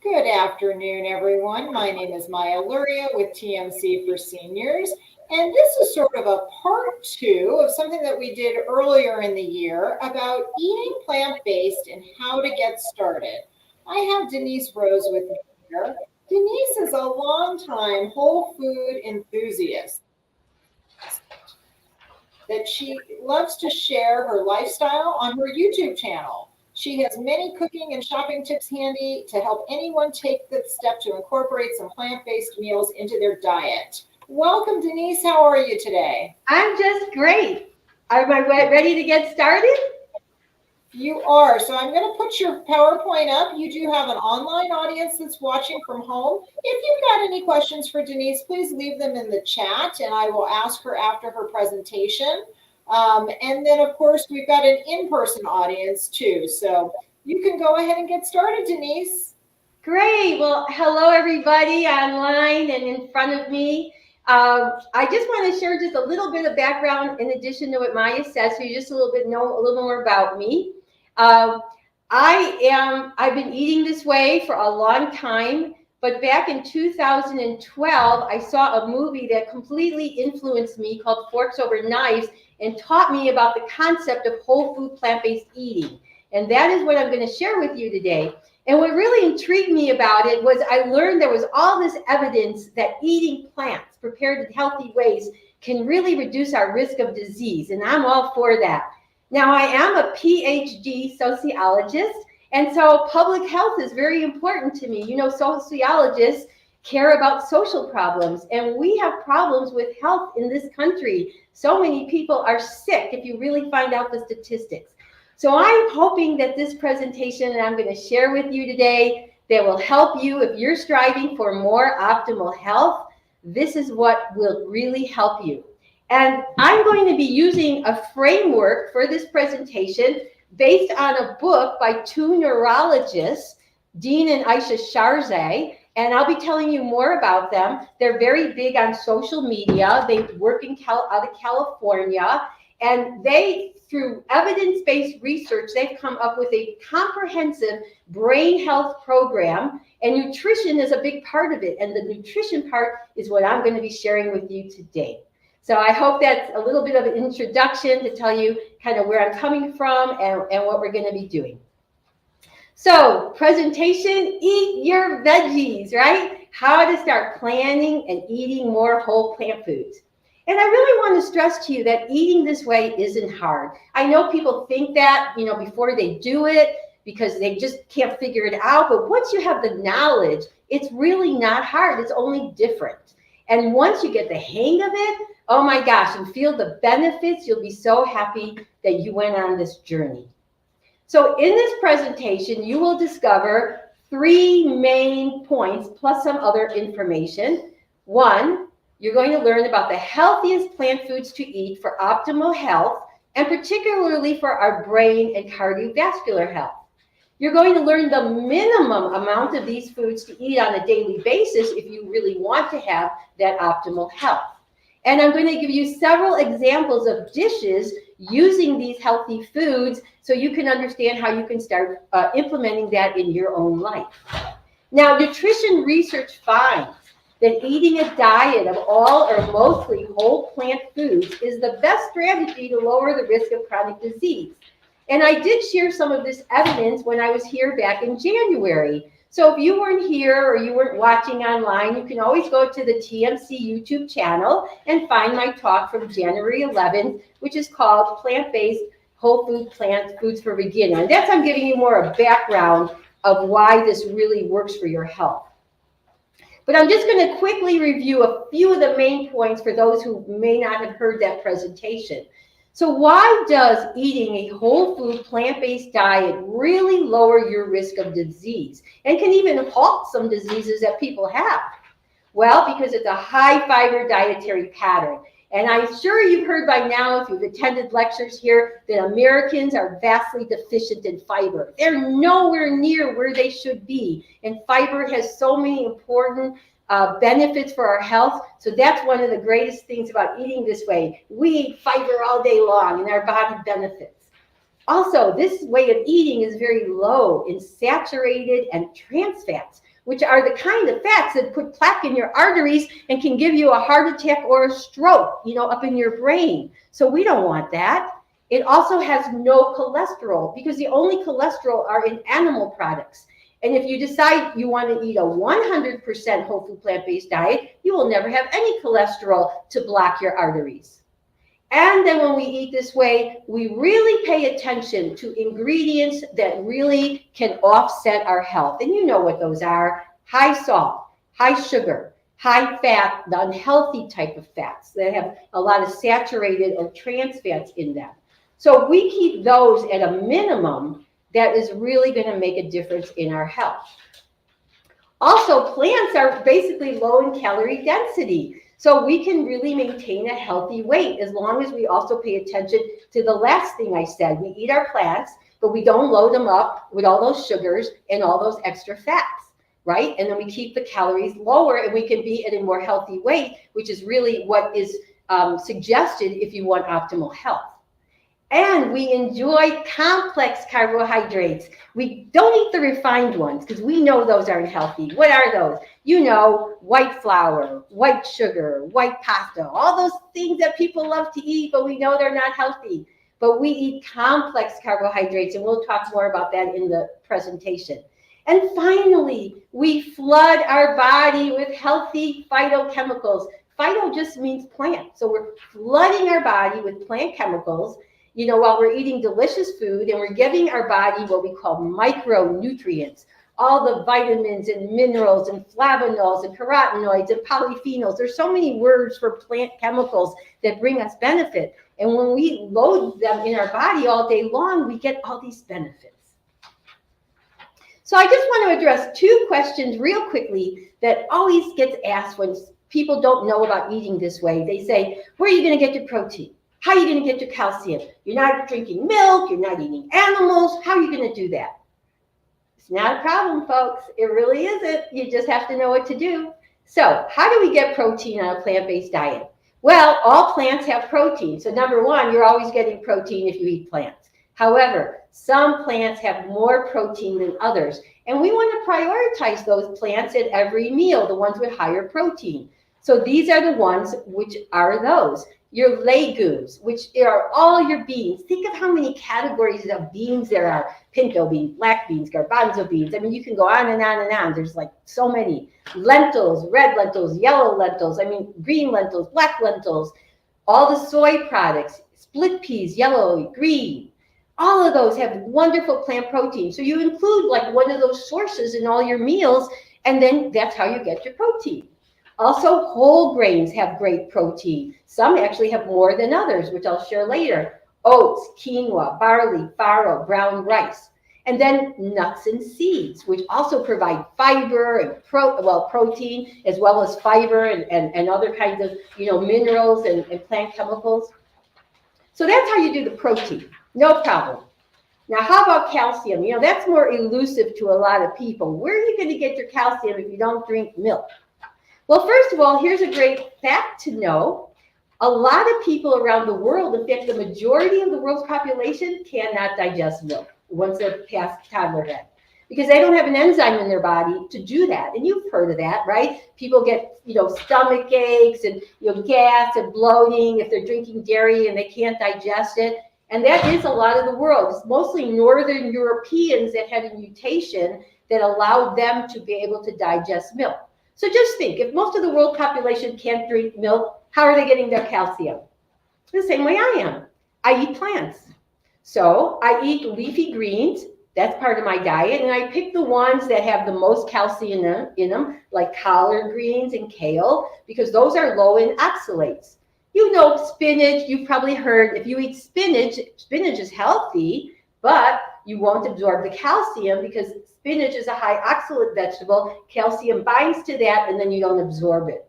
Good afternoon, everyone. My name is Maya Luria with TMC for Seniors, and this is sort of a part two of something that we did earlier in the year about eating plant-based and how to get started. I have Denise Rose with me here. Denise is a longtime whole food enthusiast that she loves to share her lifestyle on her YouTube channel. She has many cooking and shopping tips handy to help anyone take the step to incorporate some plant based meals into their diet. Welcome, Denise. How are you today? I'm just great. Am I ready to get started? You are. So I'm going to put your PowerPoint up. You do have an online audience that's watching from home. If you've got any questions for Denise, please leave them in the chat and I will ask her after her presentation. And then, of course, we've got an in-person audience too. So you can go ahead and get started, Denise. Great. Well, hello, everybody online and in front of me. I just want to share just a little bit of background in addition to what Maya said, so you just know a little more about me. I've been eating this way for a long time, but back in 2012, I saw a movie that completely influenced me called Forks Over Knives and taught me about the concept of whole food plant-based eating. And that is what I'm going to share with you today. And what really intrigued me about it was I learned there was all this evidence that eating plants prepared in healthy ways can really reduce our risk of disease. And I'm all for that. Now, I am a PhD sociologist, and so public health is very important to me. You know, sociologists care about social problems, and we have problems with health in this country. So many people are sick if you really find out the statistics. So I'm hoping that this presentation that I'm going to share with you today that will help you if you're striving for more optimal health. This is what will really help you. And I'm going to be using a framework for this presentation based on a book by two neurologists, Dean and Aisha Sharzai, and I'll be telling you more about them. They're very big on social media. They work out of California, and they, through evidence-based research, they've come up with a comprehensive brain health program, and nutrition is a big part of it. And the nutrition part is what I'm going to be sharing with you today. So I hope that's a little bit of an introduction to tell you kind of where I'm coming from and what we're going to be doing. So presentation, eat your veggies, right? How to start planning and eating more whole plant foods. And I really want to stress to you that eating this way isn't hard. I know people think that, you know, before they do it because they just can't figure it out. But once you have the knowledge, it's really not hard. It's only different. And once you get the hang of it, oh my gosh, and feel the benefits, you'll be so happy that you went on this journey. So in this presentation, you will discover three main points plus some other information. One, you're going to learn about the healthiest plant foods to eat for optimal health, and particularly for our brain and cardiovascular health. You're going to learn the minimum amount of these foods to eat on a daily basis if you really want to have that optimal health. And I'm going to give you several examples of dishes using these healthy foods so you can understand how you can start implementing that in your own life. Now, nutrition research finds that eating a diet of all or mostly whole plant foods is the best strategy to lower the risk of chronic disease. And I did share some of this evidence when I was here back in January. So if you weren't here or you weren't watching online, you can always go to the TMC YouTube channel and find my talk from January 11th, which is called Plant-Based Whole Food Plant Foods for Beginners. And that's I'm giving you more of background of why this really works for your health. But I'm just going to quickly review a few of the main points for those who may not have heard that presentation. So why does eating a whole food plant-based diet really lower your risk of disease and can even halt some diseases that people have? Well, because it's a high fiber dietary pattern. And I'm sure you've heard by now, if you've attended lectures here, that Americans are vastly deficient in fiber. They're nowhere near where they should be. And fiber has so many important benefits for our health. So that's one of the greatest things about eating this way. We eat fiber all day long and our body benefits. Also, this way of eating is very low in saturated and trans fats, which are the kind of fats that put plaque in your arteries and can give you a heart attack or a stroke, up in your brain. So we don't want that. It also has no cholesterol because the only cholesterol are in animal products. And if you decide you want to eat a 100% whole food plant-based diet, you will never have any cholesterol to block your arteries. And then when we eat this way, we really pay attention to ingredients that really can offset our health. And you know what those are: high salt, high sugar, high fat, the unhealthy type of fats that have a lot of saturated or trans fats in them. So if we keep those at a minimum, that is really going to make a difference in our health. Also, plants are basically low in calorie density. So we can really maintain a healthy weight as long as we also pay attention to the last thing I said. We eat our plants, but we don't load them up with all those sugars and all those extra fats, right? And then we keep the calories lower and we can be at a more healthy weight, which is really what is suggested if you want optimal health. And we enjoy complex carbohydrates. We don't eat the refined ones because we know those aren't healthy. What are those? White flour, white sugar, white pasta, all those things that people love to eat, but we know they're not healthy. But we eat complex carbohydrates, and we'll talk more about that in the presentation. And finally, we flood our body with healthy phytochemicals. Phyto just means plant. So we're flooding our body with plant chemicals while we're eating delicious food, and we're giving our body what we call micronutrients, all the vitamins and minerals and flavonoids and carotenoids and polyphenols. There's so many words for plant chemicals that bring us benefit. And when we load them in our body all day long, we get all these benefits. So I just want to address two questions real quickly that always gets asked when people don't know about eating this way. They say, where are you going to get your protein? How are you going to get your calcium? You're not drinking milk. You're not eating animals. How are you going to do that? It's not a problem, folks. It really isn't. You just have to know what to do. So how do we get protein on a plant-based diet? Well, all plants have protein. So number one, you're always getting protein if you eat plants. However, some plants have more protein than others. And we want to prioritize those plants at every meal, the ones with higher protein. So these are the ones which are those. Your legumes, which are all your beans. Think of how many categories of beans there are. Pinto beans, black beans, garbanzo beans. I mean, you can go on and on and on. There's like so many. Lentils, red lentils, yellow lentils. I mean, green lentils, black lentils. All the soy products, split peas, yellow, green. All of those have wonderful plant protein. So you include like one of those sources in all your meals, and then that's how you get your protein. Also, whole grains have great protein. Some actually have more than others, which I'll share later. Oats, quinoa, barley, farro, brown rice. And then nuts and seeds, which also provide fiber and protein, as well as fiber and other kinds of minerals and plant chemicals. So that's how you do the protein. No problem. Now, how about calcium? That's more elusive to a lot of people. Where are you going to get your calcium if you don't drink milk? Well, first of all, here's a great fact to know. A lot of people around the world, in fact, the majority of the world's population cannot digest milk once they're past toddlerhood because they don't have an enzyme in their body to do that. And you've heard of that, right? People get, stomach aches and, gas and bloating if they're drinking dairy and they can't digest it. And that is a lot of the world. It's mostly Northern Europeans that had a mutation that allowed them to be able to digest milk. So just think, if most of the world population can't drink milk, how are they getting their calcium? The same way I am. I eat plants. So I eat leafy greens. That's part of my diet. And I pick the ones that have the most calcium in them, like collard greens and kale, because those are low in oxalates. Spinach, you've probably heard, if you eat spinach, spinach is healthy, but you won't absorb the calcium because spinach is a high oxalate vegetable. Calcium binds to that, and then you don't absorb it.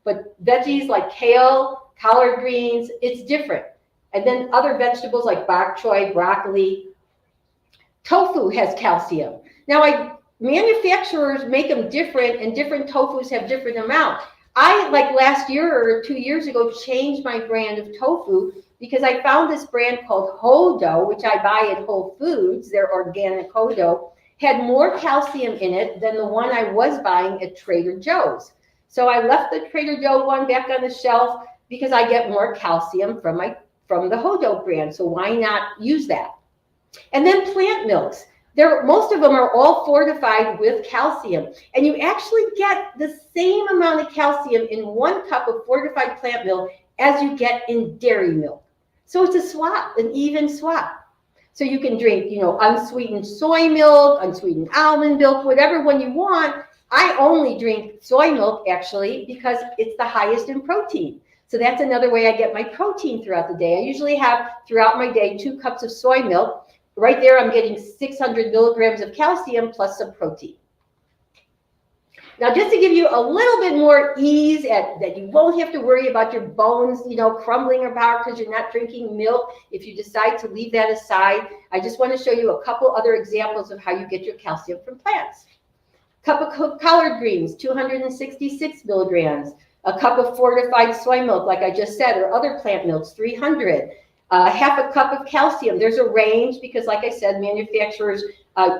But veggies like kale, collard greens, it's different. And then other vegetables like bok choy, broccoli. Tofu has calcium. Now, manufacturers make them different, and different tofus have different amounts. I, like last year or 2 years ago, changed my brand of tofu because I found this brand called Hodo, which I buy at Whole Foods, their organic Hodo, had more calcium in it than the one I was buying at Trader Joe's. So I left the Trader Joe one back on the shelf because I get more calcium from the Hodo brand. So why not use that? And then plant milks. Most of them are all fortified with calcium. And you actually get the same amount of calcium in 1 cup of fortified plant milk as you get in dairy milk. So it's a swap, an even swap. So you can drink, unsweetened soy milk, unsweetened almond milk, whatever one you want. I only drink soy milk, actually, because it's the highest in protein. So that's another way I get my protein throughout the day. I usually have, throughout my day, 2 cups of soy milk. Right there, I'm getting 600 milligrams of calcium plus some protein. Now, just to give you a little bit more ease that you won't have to worry about your bones, crumbling apart because you're not drinking milk. If you decide to leave that aside, I just want to show you a couple other examples of how you get your calcium from plants. Cup of cooked collard greens, 266 milligrams. A cup of fortified soy milk, like I just said, or other plant milks, 300. Half a cup of calcium. There's a range because, like I said, manufacturers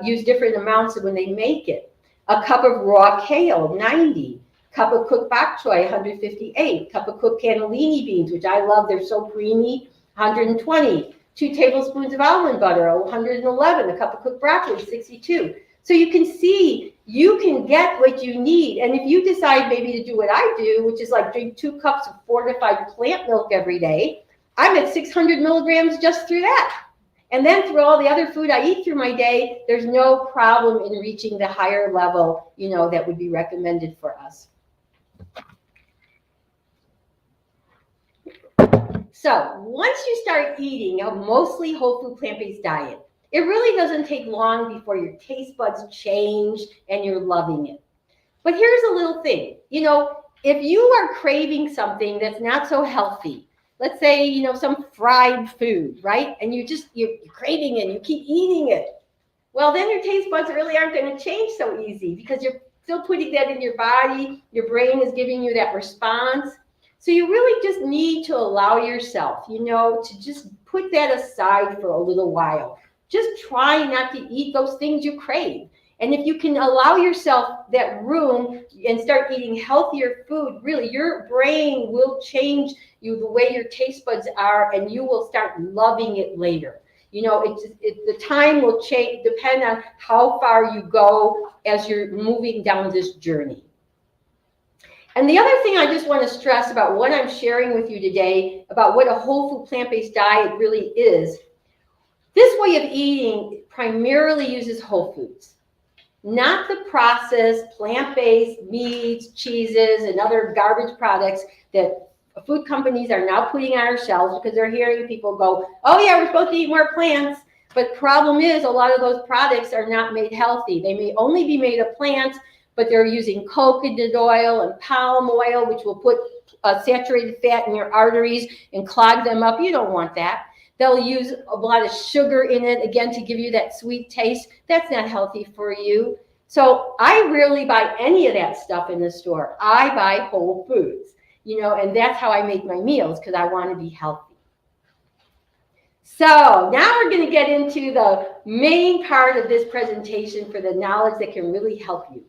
use different amounts when they make it. A cup of raw kale, 90. Cup of cooked bok choy, 158. Cup of cooked cannellini beans, which I love. They're so creamy, 120. 2 tablespoons of almond butter, 111. A cup of cooked broccoli, 62. So you can see you can get what you need. And if you decide maybe to do what I do, which is like drink 2 cups of fortified plant milk every day, I'm at 600 milligrams just through that. And then through all the other food I eat through my day, there's no problem in reaching the higher level, that would be recommended for us. So once you start eating a mostly whole food plant-based diet, it really doesn't take long before your taste buds change and you're loving it. But here's a little thing, if you are craving something that's not so healthy, let's say, some fried food, right? And you're craving it and you keep eating it. Well, then your taste buds really aren't going to change so easy because you're still putting that in your body. Your brain is giving you that response. So you really just need to allow yourself, to just put that aside for a little while. Just try not to eat those things you crave. And if you can allow yourself that room and start eating healthier food, really your brain will change the way your taste buds are, and you will start loving it later. The time will change, depend on how far you go as you're moving down this journey. And the other thing I just want to stress about what I'm sharing with you today about what a whole food plant-based diet really is, this way of eating primarily uses whole foods, not the processed plant-based meats, cheeses, and other garbage products that food companies are now putting on our shelves because they're hearing people go, oh yeah, we're supposed to eat more plants. But problem is a lot of those products are not made healthy. They may only be made of plants, but they're using coconut oil and palm oil, which will put saturated fat in your arteries and clog them up. You don't want that. They'll use a lot of sugar in it, again, to give you that sweet taste. That's not healthy for you. So I rarely buy any of that stuff in the store. I buy whole foods, and that's how I make my meals because I want to be healthy. So now we're going to get into the main part of this presentation for the knowledge that can really help you.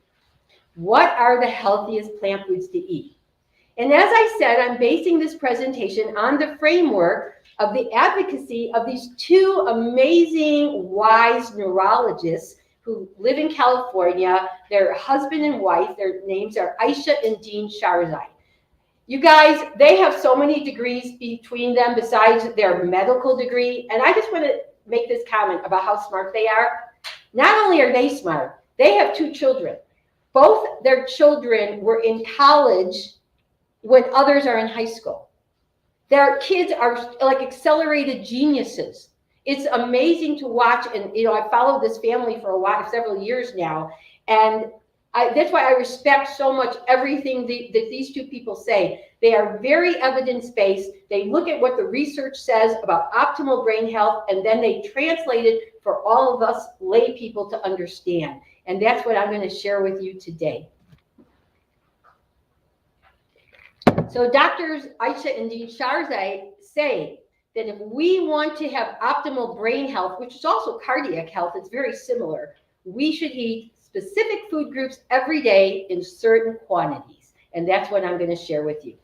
What are the healthiest plant foods to eat? And as I said, I'm basing this presentation on the framework of the advocacy of these 2 amazing, wise neurologists who live in California. They're husband and wife. Their names are Aisha and Dean Sharzai. You guys, they have so many degrees between them besides their medical degree. And I just want to make this comment about how smart they are. Not only are they smart, they have 2 children. Both their children were in college when others are in high school. Their kids are like accelerated geniuses. It's amazing to watch. And, I've followed this family for a while, several years now. And that's why I respect so much everything that these 2 people say. They are very evidence-based. They look at what the research says about optimal brain health, and then they translate it for all of us lay people to understand. And that's what I'm going to share with you today. So doctors Aisha and Dean Sharzai say that if we want to have optimal brain health, which is also cardiac health, it's very similar, we should eat specific food groups every day in certain quantities. And that's what I'm going to share with you.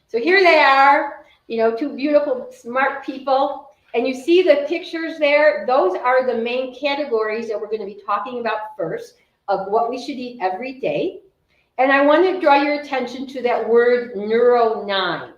So here they are, two beautiful, smart people. And you see the pictures there. Those are the main categories that we're going to be talking about first of what we should eat every day. And I want to draw your attention to that word neuro-9.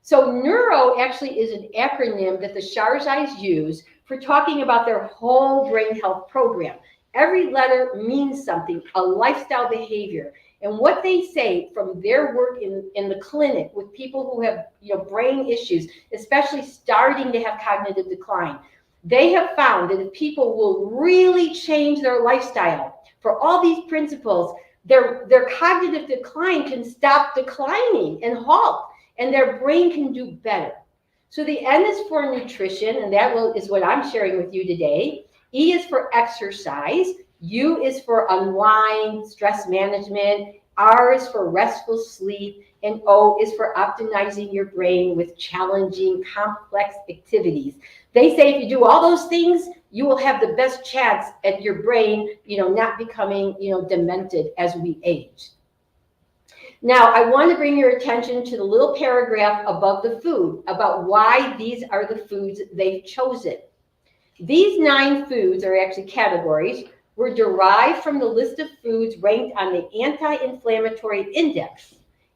So neuro actually is an acronym that the Sharzais use for talking about their whole brain health program. Every letter means something, a lifestyle behavior. And what they say from their work in the clinic with people who have brain issues, especially starting to have cognitive decline, they have found that if people will really change their lifestyle for all these principles, their cognitive decline can stop declining and halt, and their brain can do better. So the N is for nutrition, and that is what I'm sharing with you today. E is for exercise. U is for unwind, stress management. R is for restful sleep. And O is for optimizing your brain with challenging, complex activities. They say if you do all those things, you will have the best chance at your brain, not becoming, demented as we age. Now, I want to bring your attention to the little paragraph above the food about why these are the foods they've chosen. These 9 foods, or actually categories, were derived from the list of foods ranked on the anti-inflammatory index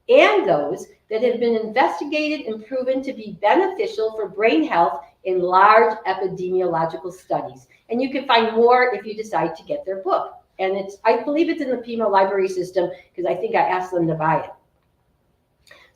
and those that have been investigated and proven to be beneficial for brain health in large epidemiological studies. And you can find more if you decide to get their book. And I believe it's in the PIMA library system because I think I asked them to buy it.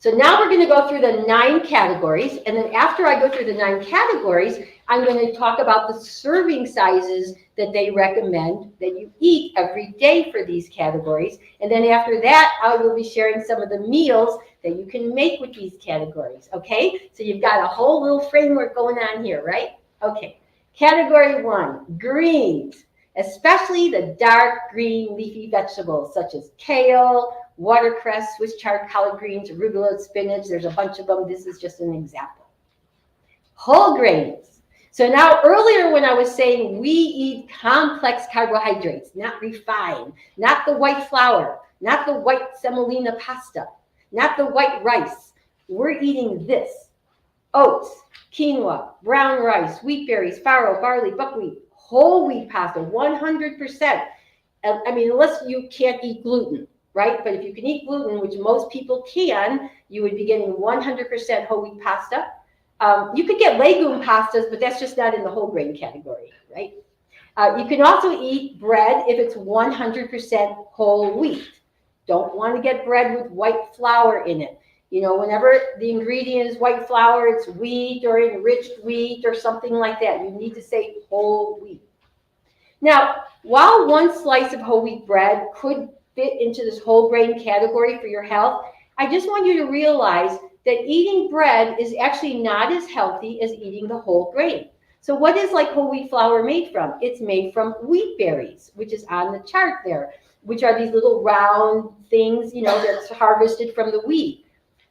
So now we're going to go through the 9 categories. And then after I go through the 9 categories, I'm going to talk about the serving sizes that they recommend that you eat every day for these categories. And then after that, I will be sharing some of the meals that you can make with these categories. Okay? So you've got a whole little framework going on here, right? Okay. Category 1, greens, especially the dark green leafy vegetables such as kale, watercress, Swiss chard, collard greens, arugula, spinach. There's a bunch of them. This is just an example. Whole grains. So now earlier when I was saying we eat complex carbohydrates, not refined, not the white flour, not the white semolina pasta, not the white rice. We're eating this. Oats, quinoa, brown rice, wheat berries, farro, barley, buckwheat, whole wheat pasta, 100%. I mean, unless you can't eat gluten, right? But if you can eat gluten, which most people can, you would be getting 100% whole wheat pasta. You could get legume pastas, but that's just not in the whole grain category, right? You can also eat bread if it's 100% whole wheat. Don't want to get bread with white flour in it. Whenever the ingredient is white flour, it's wheat or enriched wheat or something like that. You need to say whole wheat. Now, while one slice of whole wheat bread could fit into this whole grain category for your health, I just want you to realize that eating bread is actually not as healthy as eating the whole grain. So what is whole wheat flour made from? It's made from wheat berries, which is on the chart there, which are these little round things, that's harvested from the wheat.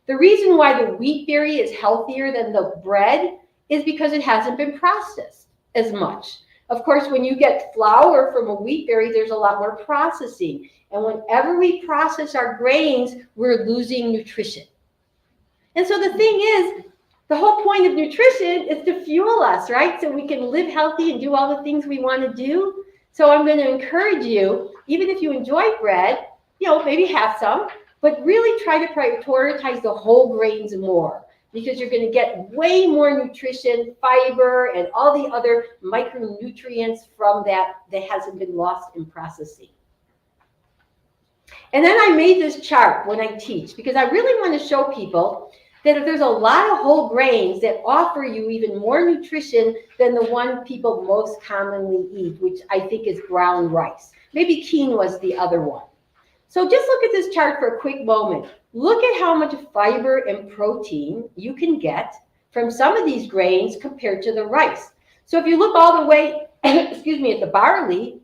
The reason why the wheat berry is healthier than the bread is because it hasn't been processed as much. Of course, when you get flour from a wheat berry, there's a lot more processing. And whenever we process our grains, we're losing nutrition. And so the thing is, the whole point of nutrition is to fuel us, right? So we can live healthy and do all the things we want to do. So I'm going to encourage you, even if you enjoy bread, maybe have some, but really try to prioritize the whole grains more, because you're going to get way more nutrition, fiber, and all the other micronutrients from that hasn't been lost in processing. And then I made this chart when I teach, because I really want to show people that if there's a lot of whole grains that offer you even more nutrition than the one people most commonly eat, which I think is brown rice. Maybe quinoa is the other one. So just look at this chart for a quick moment. Look at how much fiber and protein you can get from some of these grains compared to the rice. So if you look all the way, at the barley,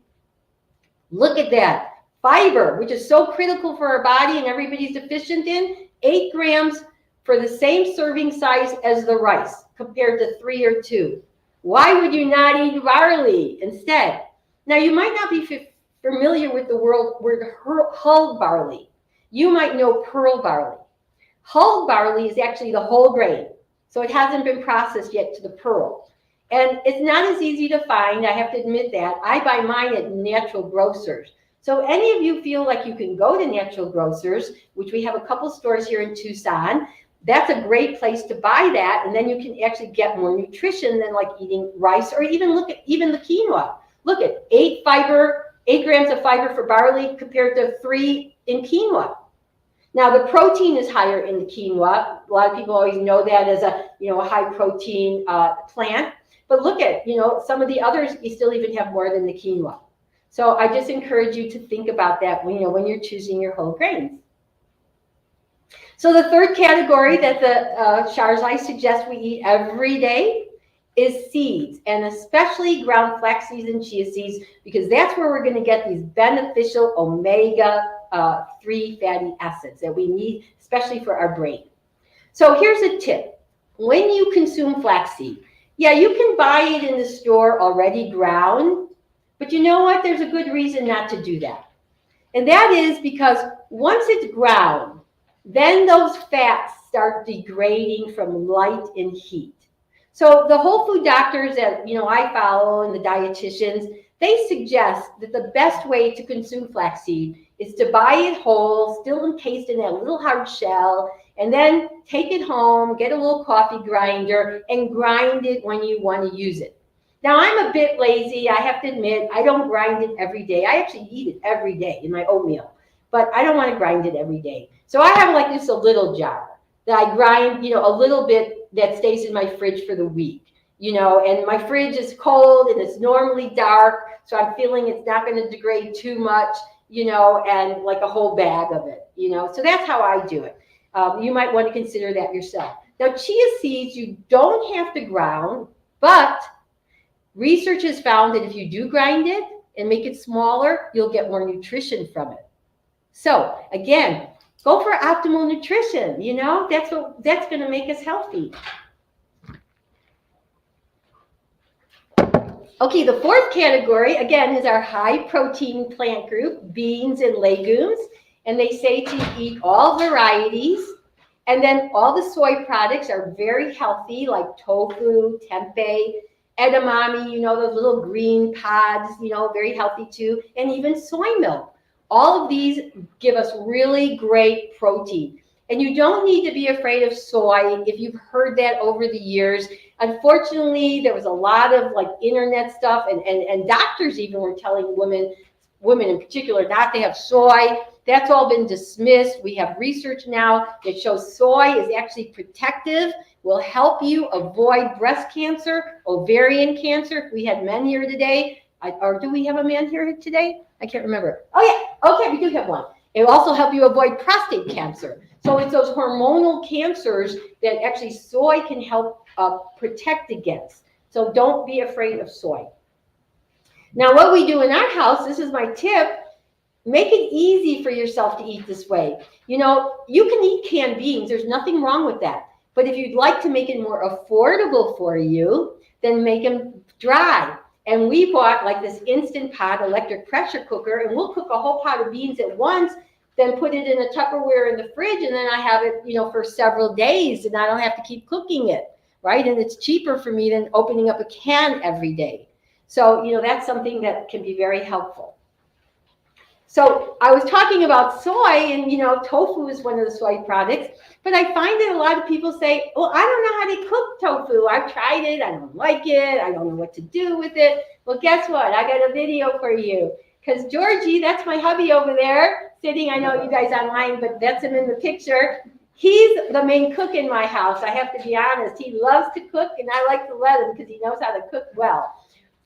look at that. Fiber, which is so critical for our body and everybody's deficient in, 8 grams for the same serving size as the rice, compared to 3 or 2. Why would you not eat barley instead? Now, you might not be familiar with the word hull barley. You might know pearl barley. Hull barley is actually the whole grain, so it hasn't been processed yet to the pearl. And it's not as easy to find, I have to admit that. I buy mine at natural grocers. So any of you feel like you can go to natural grocers, which we have a couple stores here in Tucson, that's a great place to buy that, and then you can actually get more nutrition than like eating rice, or even look at even the quinoa. Look at 8 grams of fiber for barley compared to 3 in quinoa. Now the protein is higher in the quinoa. A lot of people always know that as a high protein plant, but look at some of the others, you still even have more than the quinoa. So I just encourage you to think about that when you're choosing your whole grains. So the third category that the Sharzai suggests we eat every day is seeds, and especially ground flax seeds and chia seeds, because that's where we're going to get these beneficial omega-3 fatty acids that we need, especially for our brain. So here's a tip. When you consume flaxseed, yeah, you can buy it in the store already ground, but you know what? There's a good reason not to do that. And that is because once it's ground, then those fats start degrading from light and heat. So the whole food doctors that I follow and the dietitians, they suggest that the best way to consume flaxseed is to buy it whole, still encased in that little hard shell, and then take it home, get a little coffee grinder, and grind it when you want to use it. Now, I'm a bit lazy, I have to admit. I don't grind it every day. I actually eat it every day in my oatmeal, but I don't want to grind it every day. So I have like this a little jar that I grind, a little bit that stays in my fridge for the week, and my fridge is cold and it's normally dark, so I'm feeling it's not going to degrade too much, and like a whole bag of it, so that's how I do it. You might want to consider that yourself. Now, chia seeds, you don't have to ground, but research has found that if you do grind it and make it smaller, you'll get more nutrition from it. So again, go for optimal nutrition. That's going to make us healthy. Okay, the fourth category, again, is our high protein plant group, beans and legumes. And they say to eat all varieties. And then all the soy products are very healthy, like tofu, tempeh, edamame, those little green pods, very healthy too. And even soy milk. All of these give us really great protein. And you don't need to be afraid of soy if you've heard that over the years. Unfortunately, there was a lot of like internet stuff, and doctors even were telling women in particular not to have soy. That's all been dismissed. We have research now that shows soy is actually protective, will help you avoid breast cancer, ovarian cancer. If we had men here today, or do we have a man here today? I can't remember. Oh yeah, okay, we do have one. It will also help you avoid prostate cancer. So it's those hormonal cancers that actually soy can help protect against. So don't be afraid of soy. Now, what we do in our house, this is my tip, make it easy for yourself to eat this way. You can eat canned beans. There's nothing wrong with that. But if you'd like to make it more affordable for you, then make them dry. And we bought like this Instant Pot electric pressure cooker, and we'll cook a whole pot of beans at once, then put it in a Tupperware in the fridge, and then I have it, for several days, and I don't have to keep cooking it, right? And it's cheaper for me than opening up a can every day. So, that's something that can be very helpful. So I was talking about soy, and tofu is one of the soy products, but I find that a lot of people say, well, I don't know how to cook tofu. I've tried it, I don't like it, I don't know what to do with it. Well, guess what? I got a video for you, because Georgie, that's my hubby over there, sitting, I know you guys online, but that's him in the picture. He's the main cook in my house. I have to be honest. He loves to cook, and I like to let him because he knows how to cook well.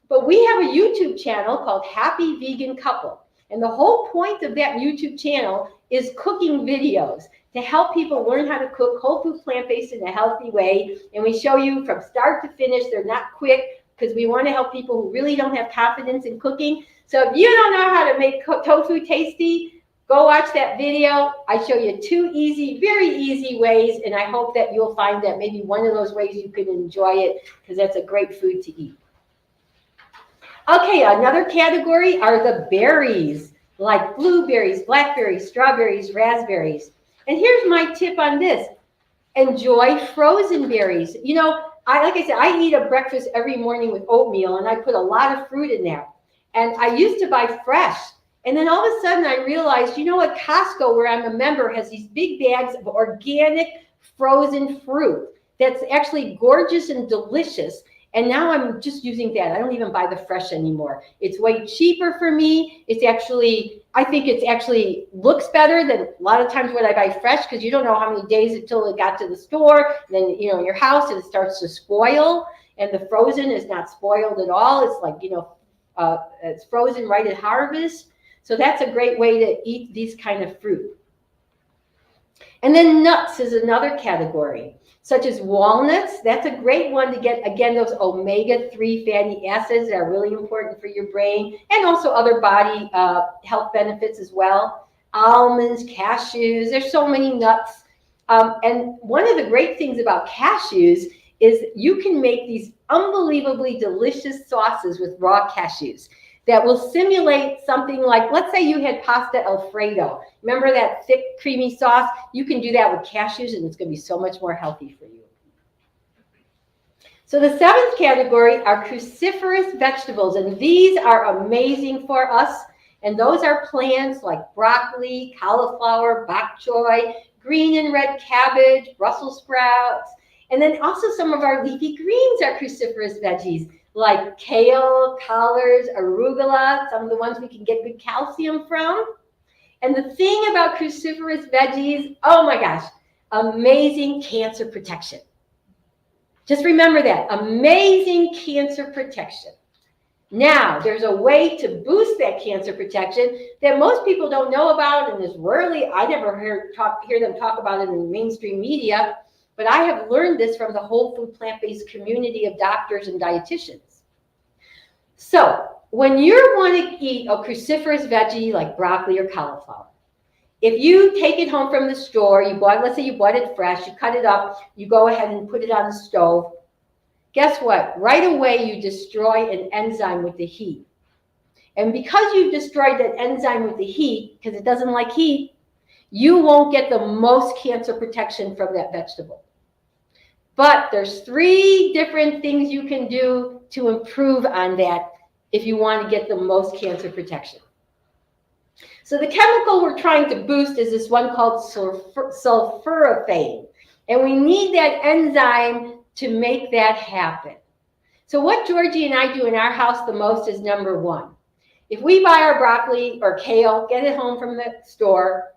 But we have a YouTube channel called Happy Vegan Couple. And the whole point of that YouTube channel is cooking videos to help people learn how to cook whole food plant-based in a healthy way. And we show you from start to finish. They're not quick because we want to help people who really don't have confidence in cooking. So if you don't know how to make tofu tasty, go watch that video. I show you 2 easy, very easy ways. And I hope that you'll find that maybe one of those ways you can enjoy it, because that's a great food to eat. Okay, another category are the berries, like blueberries, blackberries, strawberries, raspberries. And here's my tip on this. Enjoy frozen berries. You know, like I said, I eat a breakfast every morning with oatmeal, and I put a lot of fruit in there. And I used to buy fresh. And then all of a sudden I realized, you know what, Costco, where I'm a member, has these big bags of organic frozen fruit that's actually gorgeous and delicious. And now I'm just using that. I don't even buy the fresh anymore. It's way cheaper for me. It's actually, I think it's actually looks better than a lot of times when I buy fresh, because you don't know how many days until it got to the store. Then, you know, in your house, and it starts to spoil. And the frozen is not spoiled at all. It's like, you know, it's frozen right at harvest. So that's a great way to eat these kind of fruit. And then nuts is another category, such as walnuts. That's a great one to get, again, those omega-3 fatty acids that are really important for your brain, and also other body health benefits as well. Almonds, cashews, there's so many nuts. And one of the great things about cashews is you can make these unbelievably delicious sauces with raw cashews that will simulate something like, let's say you had pasta Alfredo. Remember that thick, creamy sauce? You can do that with cashews, and it's going to be so much more healthy for you. So the seventh category are cruciferous vegetables, and these are amazing for us. And those are plants like broccoli, cauliflower, bok choy, green and red cabbage, Brussels sprouts, and then also some of our leafy greens are cruciferous veggies, like kale, collards, arugula, some of the ones we can get good calcium from. And the thing about cruciferous veggies, oh my gosh, amazing cancer protection. Just remember that, amazing cancer protection. Now, there's a way to boost that cancer protection that most people don't know about, and is rarely, I never hear them talk about it in the mainstream media, but I have learned this from the whole food plant-based community of doctors and dietitians. So when you want to eat a cruciferous veggie like broccoli or cauliflower, if you take it home from the store, you bought, let's say you bought it fresh, you cut it up, you go ahead and put it on the stove. Guess what? Right away you destroy an enzyme with the heat. And because you've destroyed that enzyme with the heat, because it doesn't like heat, you won't get the most cancer protection from that vegetable. But there's 3 different things you can do to improve on that if you want to get the most cancer protection. So the chemical we're trying to boost is this one called sulforaphane. And we need that enzyme to make that happen. So what Georgie and I do in our house the most is number 1. If we buy our broccoli or kale, get it home from the store,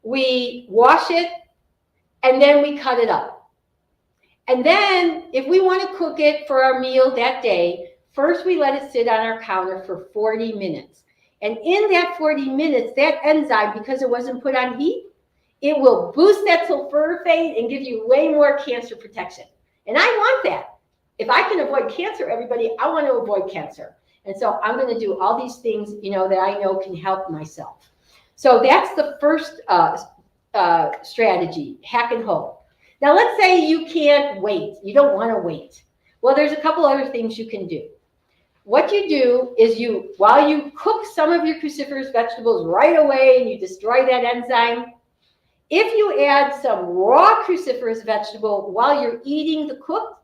we wash it, and then we cut it up. And then if we want to cook it for our meal that day, first we let it sit on our counter for 40 minutes. And in that 40 minutes, that enzyme, because it wasn't put on heat, it will boost that sulforaphane and give you way more cancer protection. And I want that. If I can avoid cancer, everybody, I want to avoid cancer. And so I'm going to do all these things, you know, that I know can help myself. So that's the first strategy, hack and hold. Now, let's say you can't wait. You don't want to wait. Well, there's a couple other things you can do. What you do is while you cook some of your cruciferous vegetables right away and you destroy that enzyme, if you add some raw cruciferous vegetable while you're eating the cooked,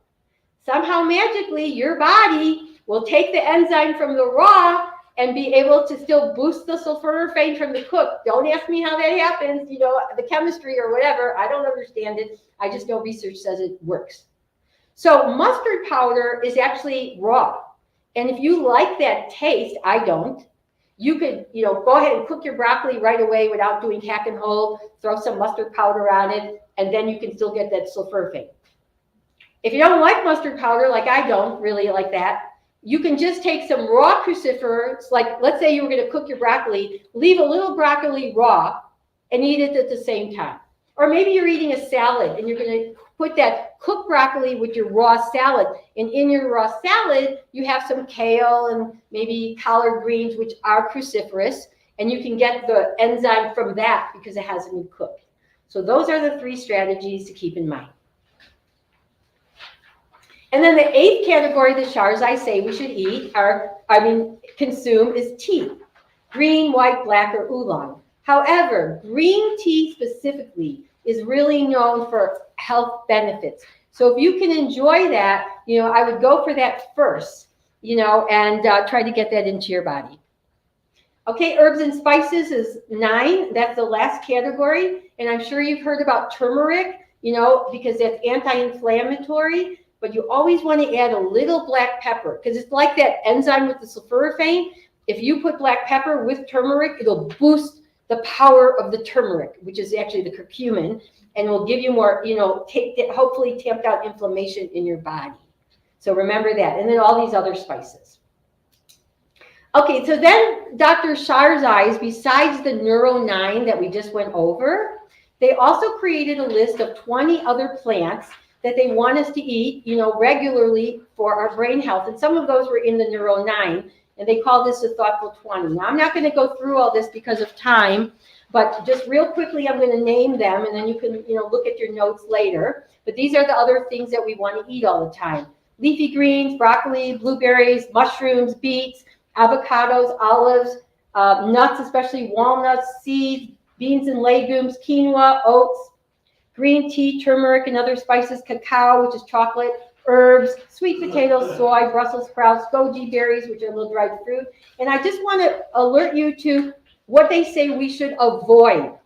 somehow magically your body will take the enzyme from the raw and be able to still boost the sulforaphane from the cooked. Don't ask me how that happens, you know, the chemistry or whatever. I don't understand it. I just know research says it works. So mustard powder is actually raw. And if you like that taste, I don't, you could, you know, go ahead and cook your broccoli right away without doing hack and hold, throw some mustard powder on it, and then you can still get that sulforaphane. If you don't like mustard powder, like I don't really like that, you can just take some raw cruciferous, like let's say you were going to cook your broccoli, leave a little broccoli raw and eat it at the same time. Or maybe you're eating a salad and you're going to put that cooked broccoli with your raw salad. And in your raw salad, you have some kale and maybe collard greens, which are cruciferous. And you can get the enzyme from that because it hasn't been cooked. So those are the 3 strategies to keep in mind. And then the 8th category, the shars I say we should eat consume is tea. Green, white, black, or oolong. However, green tea specifically is really known for health benefits. So if you can enjoy that, I would go for that first, and try to get that into your body. Okay, herbs and spices is 9. That's the last category. And I'm sure you've heard about turmeric, because that's anti-inflammatory. But you always want to add a little black pepper because it's like that enzyme with the sulforaphane. If you put black pepper with turmeric, it'll boost the power of the turmeric, which is actually the curcumin, and will give you more, hopefully tamp down inflammation in your body. So remember that. And then all these other spices. Okay, so then Dr. Shar's eyes, besides the Neuro 9 that we just went over, they also created a list of 20 other plants that they want us to eat, regularly for our brain health. And some of those were in the Neuro 9, and they call this a Thoughtful 20. Now, I'm not going to go through all this because of time, but just real quickly, I'm going to name them, and then you can, look at your notes later. But these are the other things that we want to eat all the time. Leafy greens, broccoli, blueberries, mushrooms, beets, avocados, olives, nuts, especially walnuts, seeds, beans and legumes, quinoa, oats, green tea, turmeric and other spices, cacao, which is chocolate, herbs, sweet potatoes, soy, Brussels sprouts, goji berries, which are little dried fruit. And I just want to alert you to what they say we should avoid.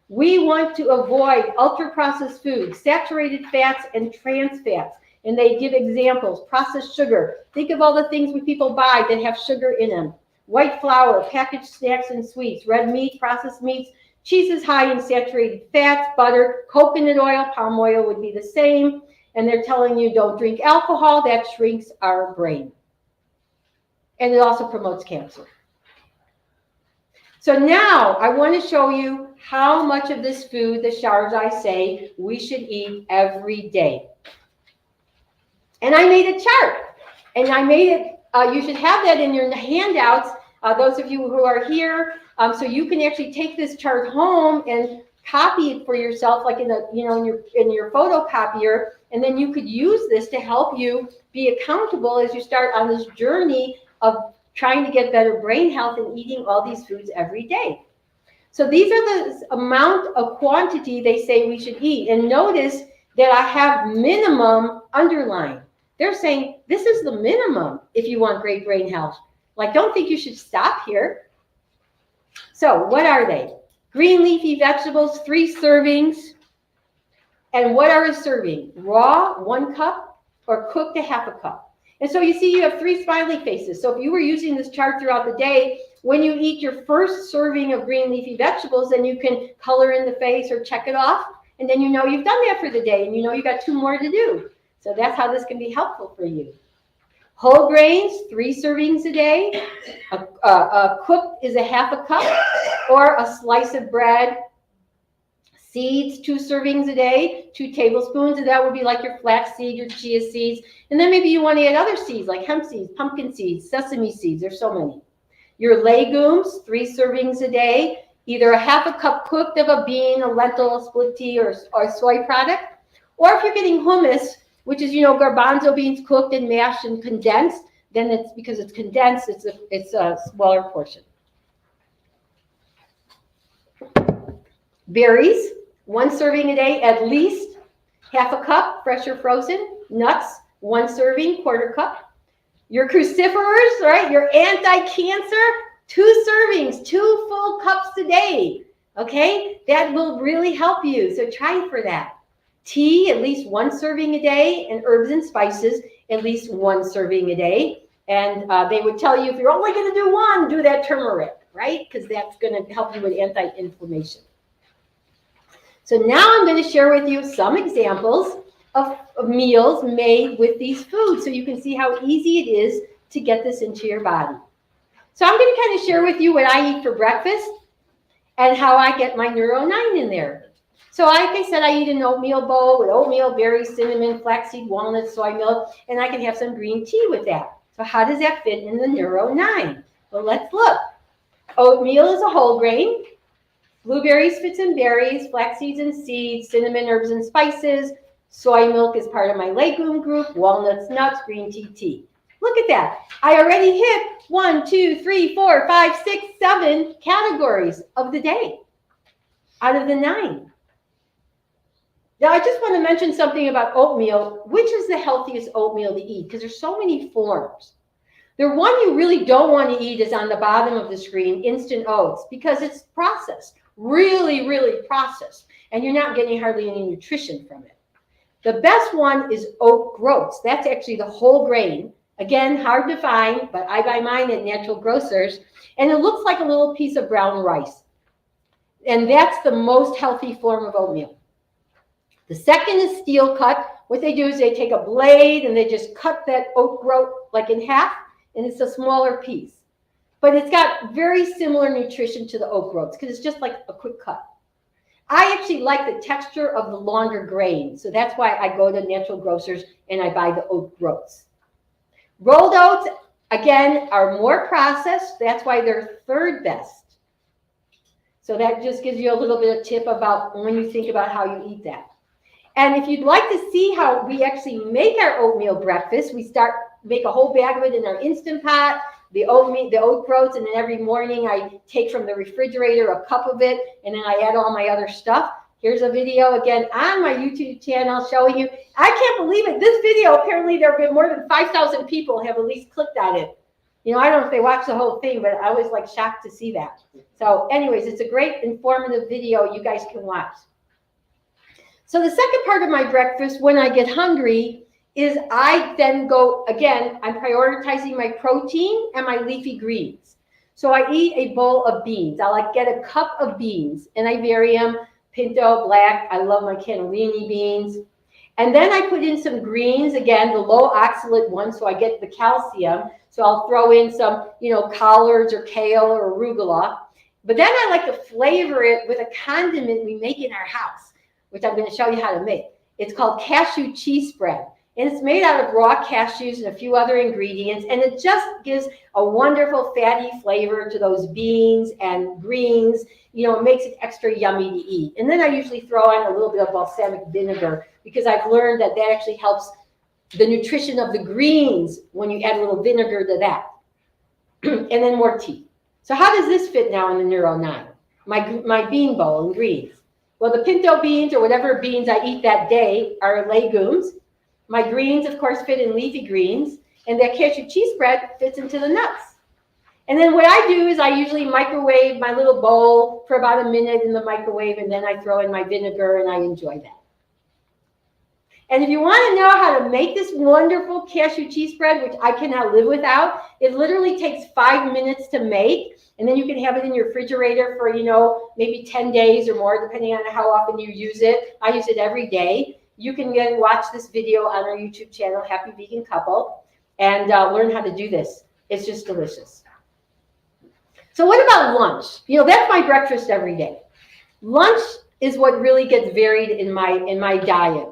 We want to avoid ultra-processed foods, saturated fats, and trans fats. And they give examples: processed sugar. Think of all the things we people buy that have sugar in them. White flour, packaged snacks and sweets, red meat, processed meats, cheeses high in saturated fats, butter, coconut oil, palm oil would be the same. And they're telling you don't drink alcohol, that shrinks our brain. And it also promotes cancer. So now I want to show you how much of this food, the shars I say, we should eat every day. And I made a chart, and I made it, you should have that in your handouts, those of you who are here, so you can actually take this chart home and copy it for yourself, like in your photocopier, and then you could use this to help you be accountable as you start on this journey of trying to get better brain health and eating all these foods every day. So these are the amount of quantity they say we should eat, and notice that I have minimum underlined. They're saying this is the minimum if you want great brain health. Like, don't think you should stop here. So what are they? Green leafy vegetables, 3 servings. And what are a serving? Raw, 1 cup, or cooked, a half a cup. And so you see you have 3 smiley faces. So if you were using this chart throughout the day, when you eat your first serving of green leafy vegetables, then you can color in the face or check it off. And then you know you've done that for the day, and you know you got 2 more to do. So that's how this can be helpful for you. Whole grains, 3 servings a day. Cooked is a half a cup, or a slice of bread. Seeds, 2 servings a day, 2 tablespoons, and that would be like your flax seed, your chia seeds. And then maybe you want to add other seeds like hemp seeds, pumpkin seeds, sesame seeds. There's so many. Your legumes, 3 servings a day, either a half a cup cooked of a bean, a lentil, a split pea, or soy product. Or if you're getting hummus, which is, garbanzo beans cooked and mashed and condensed, then it's because it's condensed, it's a smaller portion. Berries, 1 serving a day, at least half a cup, fresh or frozen. Nuts, 1 serving, quarter cup. Your cruciferous, right? Your anti-cancer, 2 servings, 2 full cups a day. Okay, that will really help you. So try for that. Tea, at least 1 serving a day, and herbs and spices, at least 1 serving a day. And they would tell you if you're only going to do 1, do that turmeric, right? Because that's going to help you with anti-inflammation. So now I'm going to share with you some examples of meals made with these foods so you can see how easy it is to get this into your body. So I'm going to kind of share with you what I eat for breakfast and how I get my Neuro 9 in there. So like I said, I eat an oatmeal bowl with oatmeal, berries, cinnamon, flaxseed, walnuts, soy milk, and I can have some green tea with that. So how does that fit in the Neuro 9? Well, let's look. Oatmeal is a whole grain. Blueberries fits in berries, flax seeds and seeds, cinnamon, herbs and spices, Soy milk is part of my legume group, walnuts, nuts, green tea. Look at that. I already hit 1, 2, 3, 4, 5, 6, 7 categories of the day out of the 9. Now, I just want to mention something about oatmeal. Which is the healthiest oatmeal to eat? Because there's so many forms. The one you really don't want to eat is on the bottom of the screen, instant oats, because it's processed, really, really processed, and you're not getting hardly any nutrition from it. The best one is oat groats. That's actually the whole grain. Again, hard to find, but I buy mine at natural grocers, and it looks like a little piece of brown rice. And that's the most healthy form of oatmeal. The second is steel cut. What they do is they take a blade and they just cut that oat groat like in half, and it's a smaller piece. But it's got very similar nutrition to the oat groats because it's just like a quick cut. I actually like the texture of the longer grain, so that's why I go to natural grocers and I buy the oat groats. Rolled oats, again, are more processed. That's why they're third best. So that just gives you a little bit of tip about when you think about how you eat that. And if you'd like to see how we actually make our oatmeal breakfast, we make a whole bag of it in our Instant Pot, the oat groats, and then every morning I take from the refrigerator a cup of it, and then I add all my other stuff. Here's a video again on my YouTube channel showing you. I can't believe it. This video, apparently there have been more than 5,000 people have at least clicked on it. You know, I don't know if they watched the whole thing, but I was like shocked to see that. So anyways, it's a great informative video you guys can watch. So the second part of my breakfast when I get hungry is I then go, again, I'm prioritizing my protein and my leafy greens. So I eat a bowl of beans. I like get a cup of beans and I vary them, pinto, black. I love my cannellini beans. And then I put in some greens, again, the low oxalate ones, so I get the calcium. So I'll throw in some, collards or kale or arugula. But then I like to flavor it with a condiment we make in our house, which I'm going to show you how to make. It's called cashew cheese spread. And it's made out of raw cashews and a few other ingredients. And it just gives a wonderful fatty flavor to those beans and greens. It makes it extra yummy to eat. And then I usually throw in a little bit of balsamic vinegar because I've learned that that actually helps the nutrition of the greens when you add a little vinegar to that. And then more tea. So how does this fit now in the Neuro 9? My bean bowl and greens. Well, the pinto beans or whatever beans I eat that day are legumes. My greens, of course, fit in leafy greens. And that cashew cheese spread fits into the nuts. And then what I do is I usually microwave my little bowl for about a minute in the microwave, and then I throw in my vinegar and I enjoy that. And if you want to know how to make this wonderful cashew cheese spread, which I cannot live without, it literally takes 5 minutes to make. And then you can have it in your refrigerator for, maybe 10 days or more, depending on how often you use it. I use it every day. You can watch this video on our YouTube channel, Happy Vegan Couple, and learn how to do this. It's just delicious. So what about lunch? That's my breakfast every day. Lunch is what really gets varied in my diet.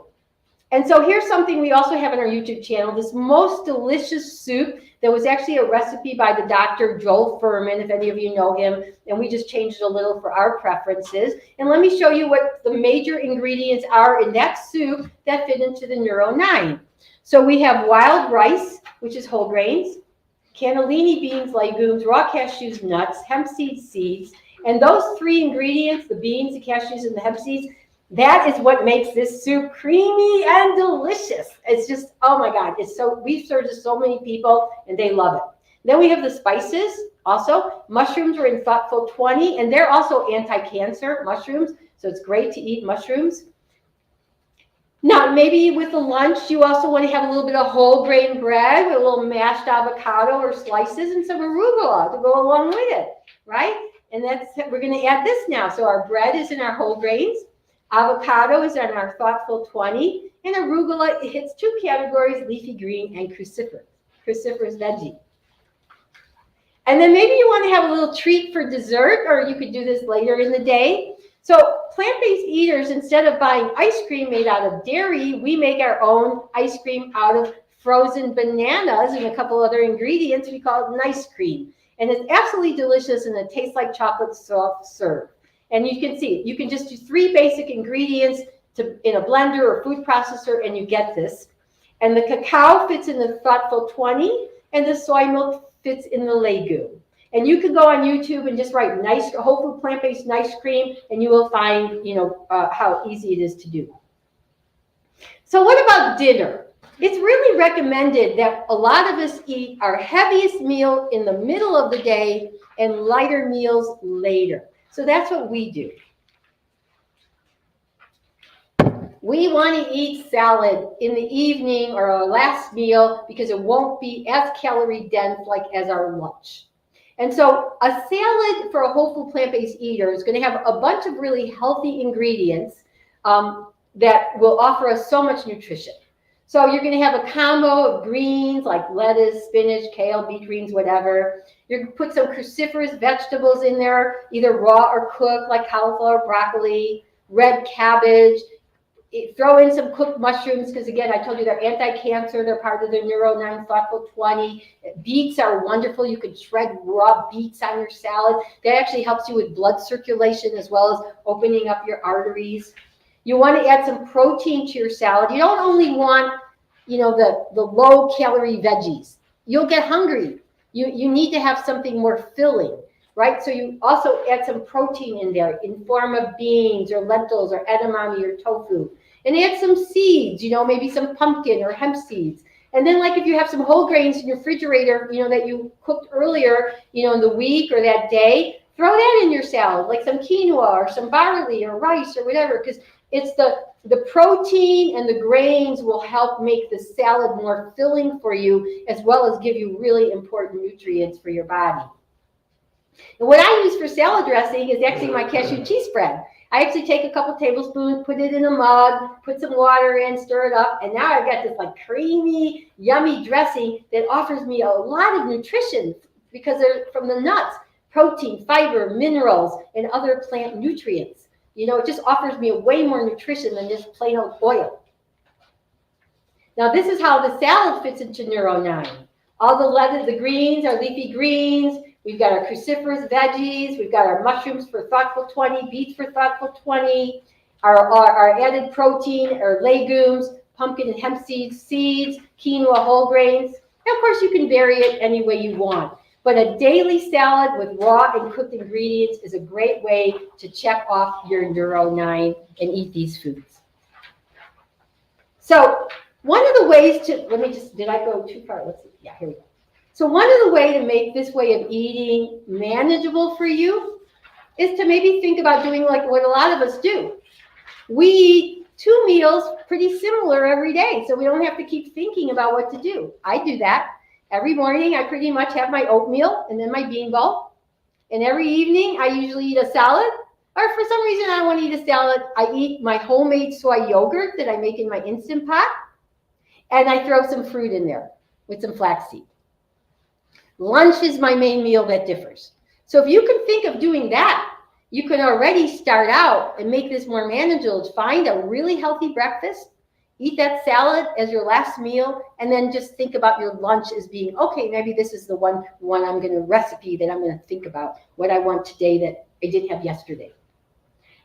And so here's something we also have on our YouTube channel, this most delicious soup that was actually a recipe by the Dr. Joel Fuhrman, if any of you know him, and we just changed it a little for our preferences. And let me show you what the major ingredients are in that soup that fit into the Neuro 9. So we have wild rice, which is whole grains, cannellini beans, legumes, raw cashews, nuts, hemp seeds, and those 3 ingredients, the beans, the cashews, and the hemp seeds, that is what makes this soup creamy and delicious. It's just, oh my God, we've served to so many people and they love it. Then we have the spices also. Mushrooms are in Thoughtful 20, and they're also anti-cancer mushrooms, so it's great to eat mushrooms. Now, maybe with the lunch, you also want to have a little bit of whole grain bread with a little mashed avocado or slices and some arugula to go along with it, right? And we're going to add this now. So our bread is in our whole grains. Avocado is in our Thoughtful 20. And arugula, it hits 2 categories, leafy green and cruciferous veggie. And then maybe you want to have a little treat for dessert, or you could do this later in the day. So plant-based eaters, instead of buying ice cream made out of dairy, we make our own ice cream out of frozen bananas and a couple other ingredients. We call it nice cream. And it's absolutely delicious, and it tastes like chocolate soft serve. And you can see, you can just do 3 basic ingredients, in a blender or food processor, and you get this. And the cacao fits in the thoughtful 20, and the soy milk fits in the legume. And you can go on YouTube and just write nice whole food plant-based nice cream, and you will find, how easy it is to do. So what about dinner? It's really recommended that a lot of us eat our heaviest meal in the middle of the day and lighter meals later. So that's what we do. We want to eat salad in the evening or our last meal because it won't be as calorie dense like as our lunch. And so a salad for a whole food plant-based eater is going to have a bunch of really healthy ingredients that will offer us so much nutrition. So you're going to have a combo of greens like lettuce, spinach, kale, beet greens, whatever. You're going to put some cruciferous vegetables in there, either raw or cooked, like cauliflower, broccoli, red cabbage. Throw in some cooked mushrooms because, again, I told you they're anti-cancer. They're part of the Neuro 9 Thoughtful 20. Beets are wonderful. You could shred raw beets on your salad. That actually helps you with blood circulation as well as opening up your arteries. You want to add some protein to your salad. You don't only want, the low-calorie veggies. You'll get hungry. You need to have something more filling, right? So you also add some protein in there in form of beans or lentils or edamame or tofu. And add some seeds, maybe some pumpkin or hemp seeds. And then like if you have some whole grains in your refrigerator, that you cooked earlier, in the week or that day, throw that in your salad, like some quinoa or some barley or rice or whatever, because it's the protein and the grains will help make the salad more filling for you, as well as give you really important nutrients for your body. And what I use for salad dressing is actually my cashew cheese spread. I actually take a couple tablespoons, put it in a mug, put some water in, stir it up, and now I've got this like creamy, yummy dressing that offers me a lot of nutrition because they're from the nuts, protein, fiber, minerals, and other plant nutrients. It just offers me way more nutrition than just plain old oil. Now this is how the salad fits into Neuro 9. All the lettuce, the greens are leafy greens. We've got our cruciferous veggies. We've got our mushrooms for Thoughtful 20, beets for Thoughtful 20, our added protein, our legumes, pumpkin and hemp seeds, quinoa, whole grains. And of course, you can vary it any way you want. But a daily salad with raw and cooked ingredients is a great way to check off your Neuro 9 and eat these foods. So one of the ways to, did I go too far? Let's see. Yeah, here we go. So one of the ways to make this way of eating manageable for you is to maybe think about doing like what a lot of us do. We eat 2 meals pretty similar every day, so we don't have to keep thinking about what to do. I do that. Every morning, I pretty much have my oatmeal and then my bean bowl. And every evening, I usually eat a salad. Or for some reason, I don't want to eat a salad. I eat my homemade soy yogurt that I make in my Instant Pot. And I throw some fruit in there with some flaxseed. Lunch is my main meal that differs. So if you can think of doing that, you can already start out and make this more manageable. Find a really healthy breakfast, eat that salad as your last meal, and then just think about your lunch as being, okay, maybe this is the one I'm going to recipe that I'm going to think about, what I want today that I didn't have yesterday.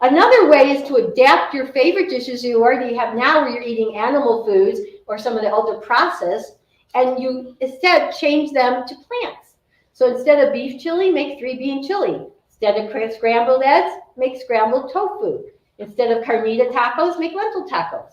Another way is to adapt your favorite dishes you already have now where you're eating animal foods or some of the ultra processed, and you instead change them to plants. So instead of beef chili, make 3-bean chili. Instead of scrambled eggs, make scrambled tofu. Instead of carnita tacos, make lentil tacos.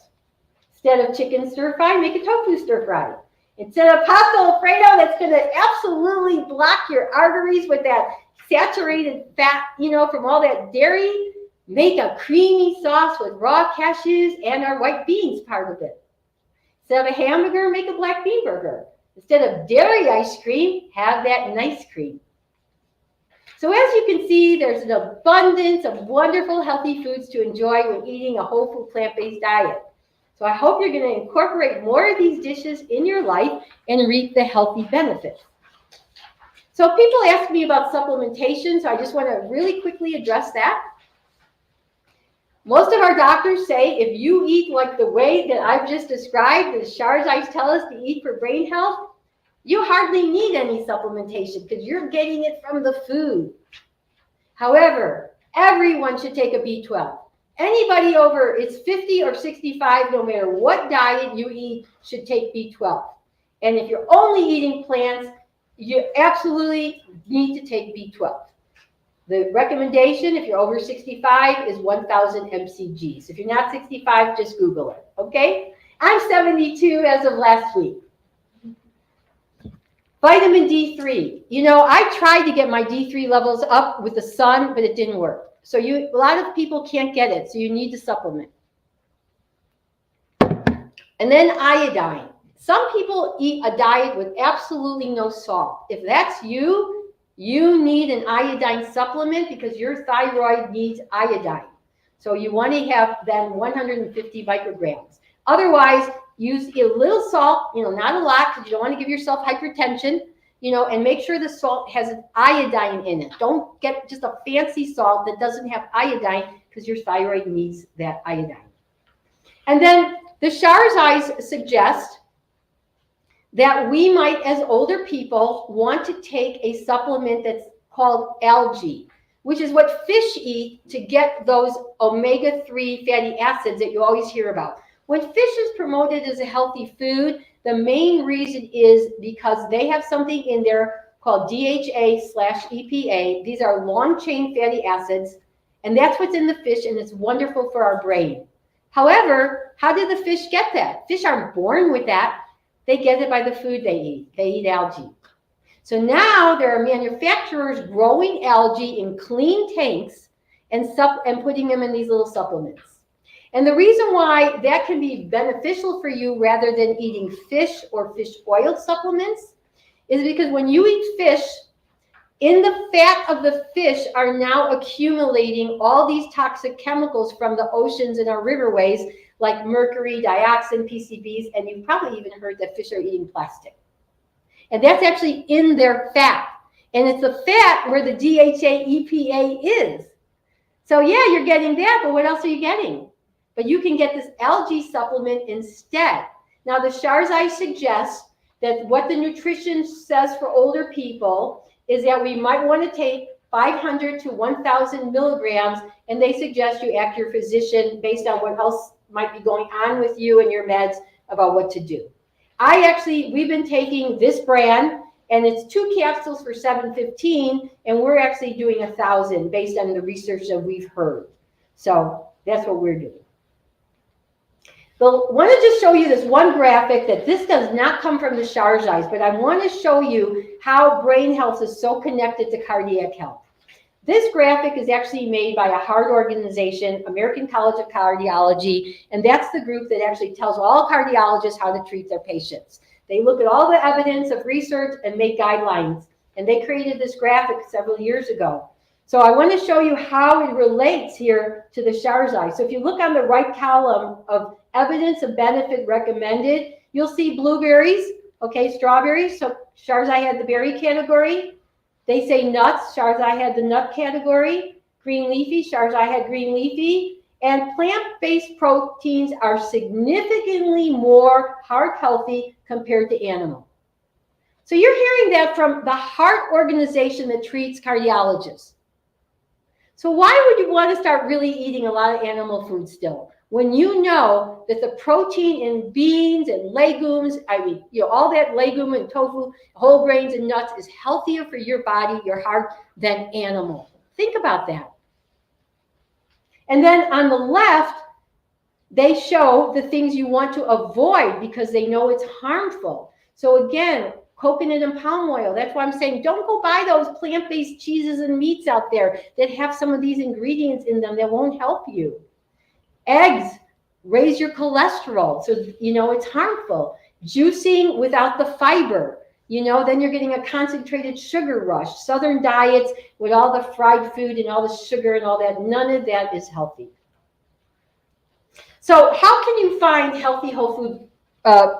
Instead of chicken stir fry, make a tofu stir fry. Instead of pasta alfredo, that's going to absolutely block your arteries with that saturated fat, from all that dairy, make a creamy sauce with raw cashews and our white beans part of it. Instead of a hamburger, make a black bean burger. Instead of dairy ice cream, have that nice cream. So as you can see, there's an abundance of wonderful, healthy foods to enjoy when eating a whole food plant-based diet. So I hope you're going to incorporate more of these dishes in your life and reap the healthy benefits. So people ask me about supplementation, so I just want to really quickly address that. Most of our doctors say if you eat like the way that I've just described, the Sharzites tell us to eat for brain health, you hardly need any supplementation because you're getting it from the food. However, everyone should take a B12. Anybody over, it's 50 or 65, no matter what diet you eat, should take B12. And if you're only eating plants, you absolutely need to take B12. The recommendation, if you're over 65, is 1,000 mcgs. If you're not 65, just Google it, okay? I'm 72 as of last week. Vitamin D3. You know, I tried to get my D3 levels up with the sun, but it didn't work. So a lot of people can't get it, so you need to supplement. And then iodine. Some people eat a diet with absolutely no salt. If that's you, you need an iodine supplement because your thyroid needs iodine. So you want to have then 150 micrograms. Otherwise, use a little salt, not a lot, because you don't want to give yourself hypertension, and make sure the salt has iodine in it. Don't get just a fancy salt that doesn't have iodine because your thyroid needs that iodine. And then the Schar's eyes suggest that we might, as older people, want to take a supplement that's called algae, which is what fish eat to get those omega-3 fatty acids that you always hear about. When fish is promoted as a healthy food, the main reason is because they have something in there called DHA/EPA. These are long-chain fatty acids, and that's what's in the fish, and it's wonderful for our brain. However, how did the fish get that? Fish aren't born with that. They get it by the food they eat. They eat algae. So now there are manufacturers growing algae in clean tanks and putting them in these little supplements. And the reason why that can be beneficial for you rather than eating fish or fish oil supplements is because when you eat fish, in the fat of the fish are now accumulating all these toxic chemicals from the oceans and our riverways, like mercury, dioxin, PCBs, and you've probably even heard that fish are eating plastic. And that's actually in their fat. And it's the fat where the DHA EPA is. So yeah, you're getting that, but what else are you getting? But you can get this algae supplement instead. Now the Schar's eye suggests that what the nutrition says for older people is that we might want to take 500 to 1,000 milligrams, and they suggest you ask your physician based on what else might be going on with you and your meds about what to do. We've been taking this brand, and it's 2 capsules for $7.15, and we're actually doing 1,000 based on the research that we've heard. So that's what we're doing. So I want to just show you this one graphic that this does not come from the Schar's eyes, but I want to show you how brain health is so connected to cardiac health. This graphic is actually made by a heart organization, American College of Cardiology, and that's the group that actually tells all cardiologists how to treat their patients. They look at all the evidence of research and make guidelines, and they created this graphic several years ago. So I want to show you how it relates here to the Schar's eye. So if you look on the right column of evidence of benefit recommended, you'll see blueberries, okay, strawberries. So Schar's eye had the berry category. They say nuts, Schar's eye had the nut category. Green leafy, Schar's eye had green leafy. And plant-based proteins are significantly more heart healthy compared to animal. So you're hearing that from the heart organization that treats cardiologists. So why would you want to start really eating a lot of animal food still? When you know that the protein in beans and legumes, all that legume and tofu, whole grains and nuts is healthier for your body, your heart, than animal. Think about that. And then on the left, they show the things you want to avoid because they know it's harmful. So again, coconut and palm oil. That's why I'm saying don't go buy those plant-based cheeses and meats out there that have some of these ingredients in them that won't help you. Eggs raise your cholesterol, so it's harmful. Juicing without the fiber, then you're getting a concentrated sugar rush. Southern diets with all the fried food and all the sugar and all that, none of that is healthy. So how can you find healthy whole food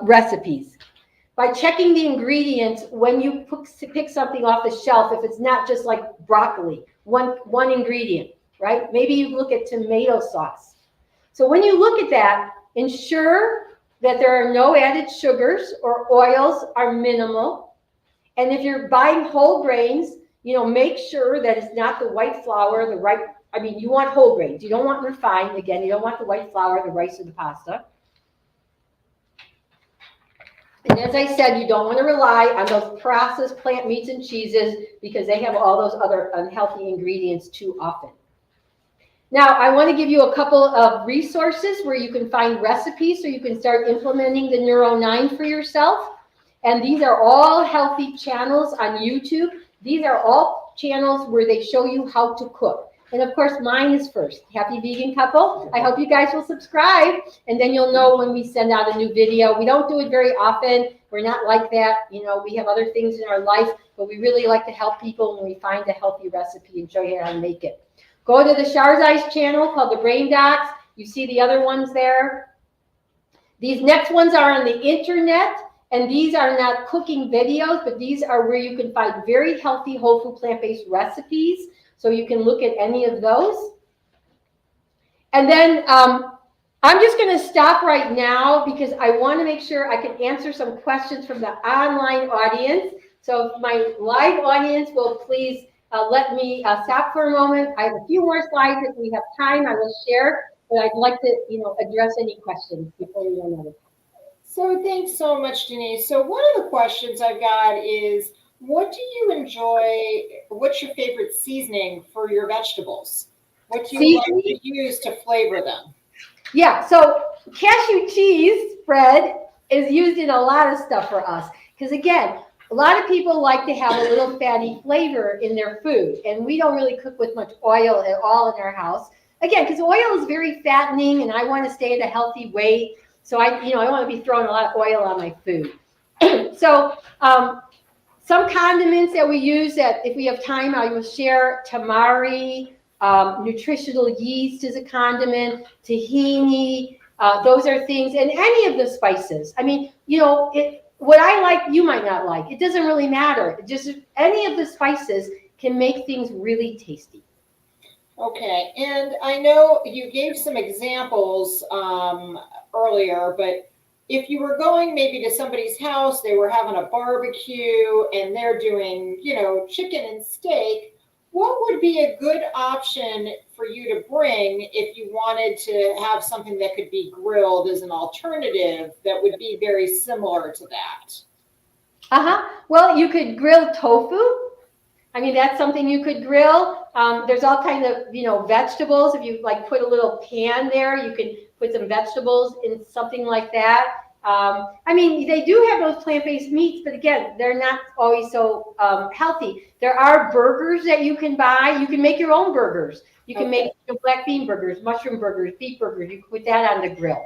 recipes? By checking the ingredients when you pick something off the shelf, if it's not just like broccoli, one ingredient, right? Maybe you look at tomato sauce. So when you look at that, ensure that there are no added sugars or oils are minimal. And if you're buying whole grains, make sure that it's not the white flour, the right I mean, you want whole grains. You don't want refined. Again, you don't want the white flour, the rice, or the pasta. And as I said, you don't want to rely on those processed plant meats and cheeses because they have all those other unhealthy ingredients too often. Now, I want to give you a couple of resources where you can find recipes so you can start implementing the Neuro 9 for yourself. And these are all healthy channels on YouTube. These are all channels where they show you how to cook. And of course, mine is first. Happy Vegan Couple. I hope you guys will subscribe, and then you'll know when we send out a new video. We don't do it very often. We're not like that. You know, we have other things in our life, but we really like to help people when we find a healthy recipe and show you how to make it. Go to the Sharzai's channel called The Brain Docs. You see the other ones there. These next ones are on the internet, and these are not cooking videos, but these are where you can find very healthy, whole food, plant-based recipes. So you can look at any of those. And then I'm just going to stop right now because I want to make sure I can answer some questions from the online audience. So if my live audience will please let me stop for a moment. I have a few more slides. If we have time, I will share. But I'd like to, address any questions before we run out of time. So thanks so much, Denise. So one of the questions I've got is, what do you enjoy? What's your favorite seasoning for your vegetables? What do you like to use to flavor them? Yeah, so cashew cheese, Fred, is used in a lot of stuff for us. Because again, a lot of people like to have a little fatty flavor in their food. And we don't really cook with much oil at all in our house. Again, because oil is very fattening and I want to stay at a healthy weight. So I want to be throwing a lot of oil on my food. So some condiments that we use that if we have time, I will share. Tamari, nutritional yeast is a condiment, tahini, those are things, and any of the spices. I mean, what I like, you might not like. It doesn't really matter. Just any of the spices can make things really tasty. Okay, and I know you gave some examples earlier, but if you were going maybe to somebody's house, they were having a barbecue and they're doing, chicken and steak, what would be a good option for you to bring if you wanted to have something that could be grilled as an alternative that would be very similar to that? Well, you could grill tofu. I mean, that's something you could grill. There's all kinds of, vegetables. If you put a little pan there, you can put some vegetables in something like that. I mean, they do have those plant-based meats, but again, they're not always so healthy. There are burgers that you can buy. You can make your own burgers. You can make black bean burgers, mushroom burgers, beef burgers. You can put that on the grill.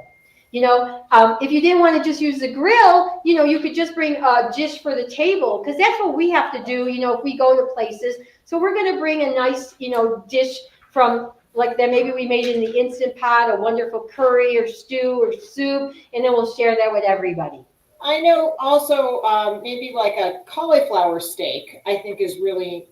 If you didn't want to just use the grill, you could just bring a dish for the table, because that's what we have to do, if we go to places. So we're going to bring a nice, dish from like that maybe we made in the Instant Pot, a wonderful curry or stew or soup, and then we'll share that with everybody. I know also maybe like a cauliflower steak, I think is really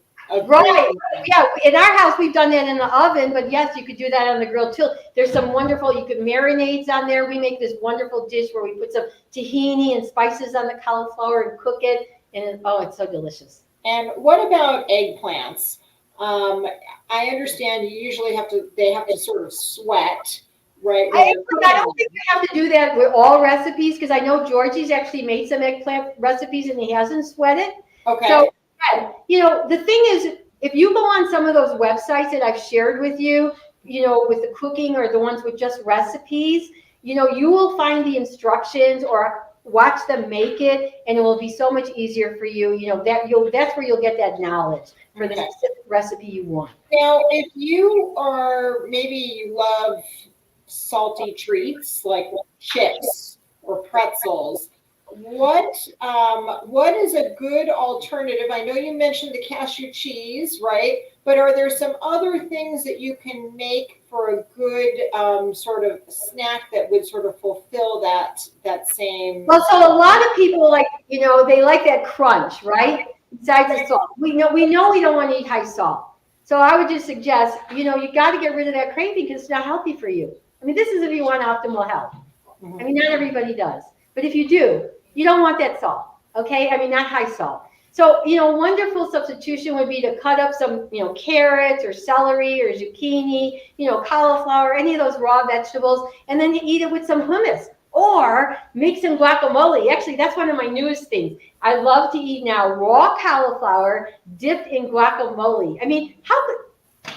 right. Yeah, in our house we've done that in the oven, but yes, you could do that on the grill too. There's some wonderful, you could marinades on there. We make this wonderful dish where we put some tahini and spices on the cauliflower and cook it, and it's so delicious. And what about eggplants? I understand you usually they have to sort of sweat, right? I don't think you have to do that with all recipes, because I know Georgie's actually made some eggplant recipes and he hasn't sweated. Okay. So, the thing is, if you go on some of those websites that I've shared with you, with the cooking or the ones with just recipes, you will find the instructions or watch them make it, and it will be so much easier for you. That's where you'll get that knowledge for the specific recipe you want. Now, if you you love salty treats like chips or pretzels, what is a good alternative? I know you mentioned the cashew cheese, right? But are there some other things that you can make for a good sort of snack that would sort of fulfill that same? Well, so a lot of people they like that crunch, right? Besides the salt, we know we don't want to eat high salt. So I would just suggest, you got to get rid of that craving because it's not healthy for you. I mean, this is if you want optimal health. I mean, not everybody does, but if you do, you don't want that salt, okay? I mean, not high salt. So, wonderful substitution would be to cut up some, carrots or celery or zucchini, cauliflower, any of those raw vegetables, and then you eat it with some hummus or make some guacamole. Actually, that's one of my newest things. I love to eat now raw cauliflower dipped in guacamole. I mean,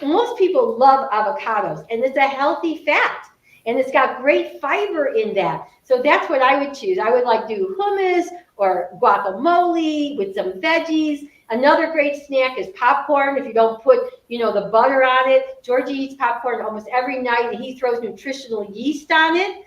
most people love avocados, and it's a healthy fat, and it's got great fiber in that. So that's what I would choose. I would like do hummus or guacamole with some veggies. Another great snack is popcorn. If you don't put, the butter on it. Georgie eats popcorn almost every night, and he throws nutritional yeast on it.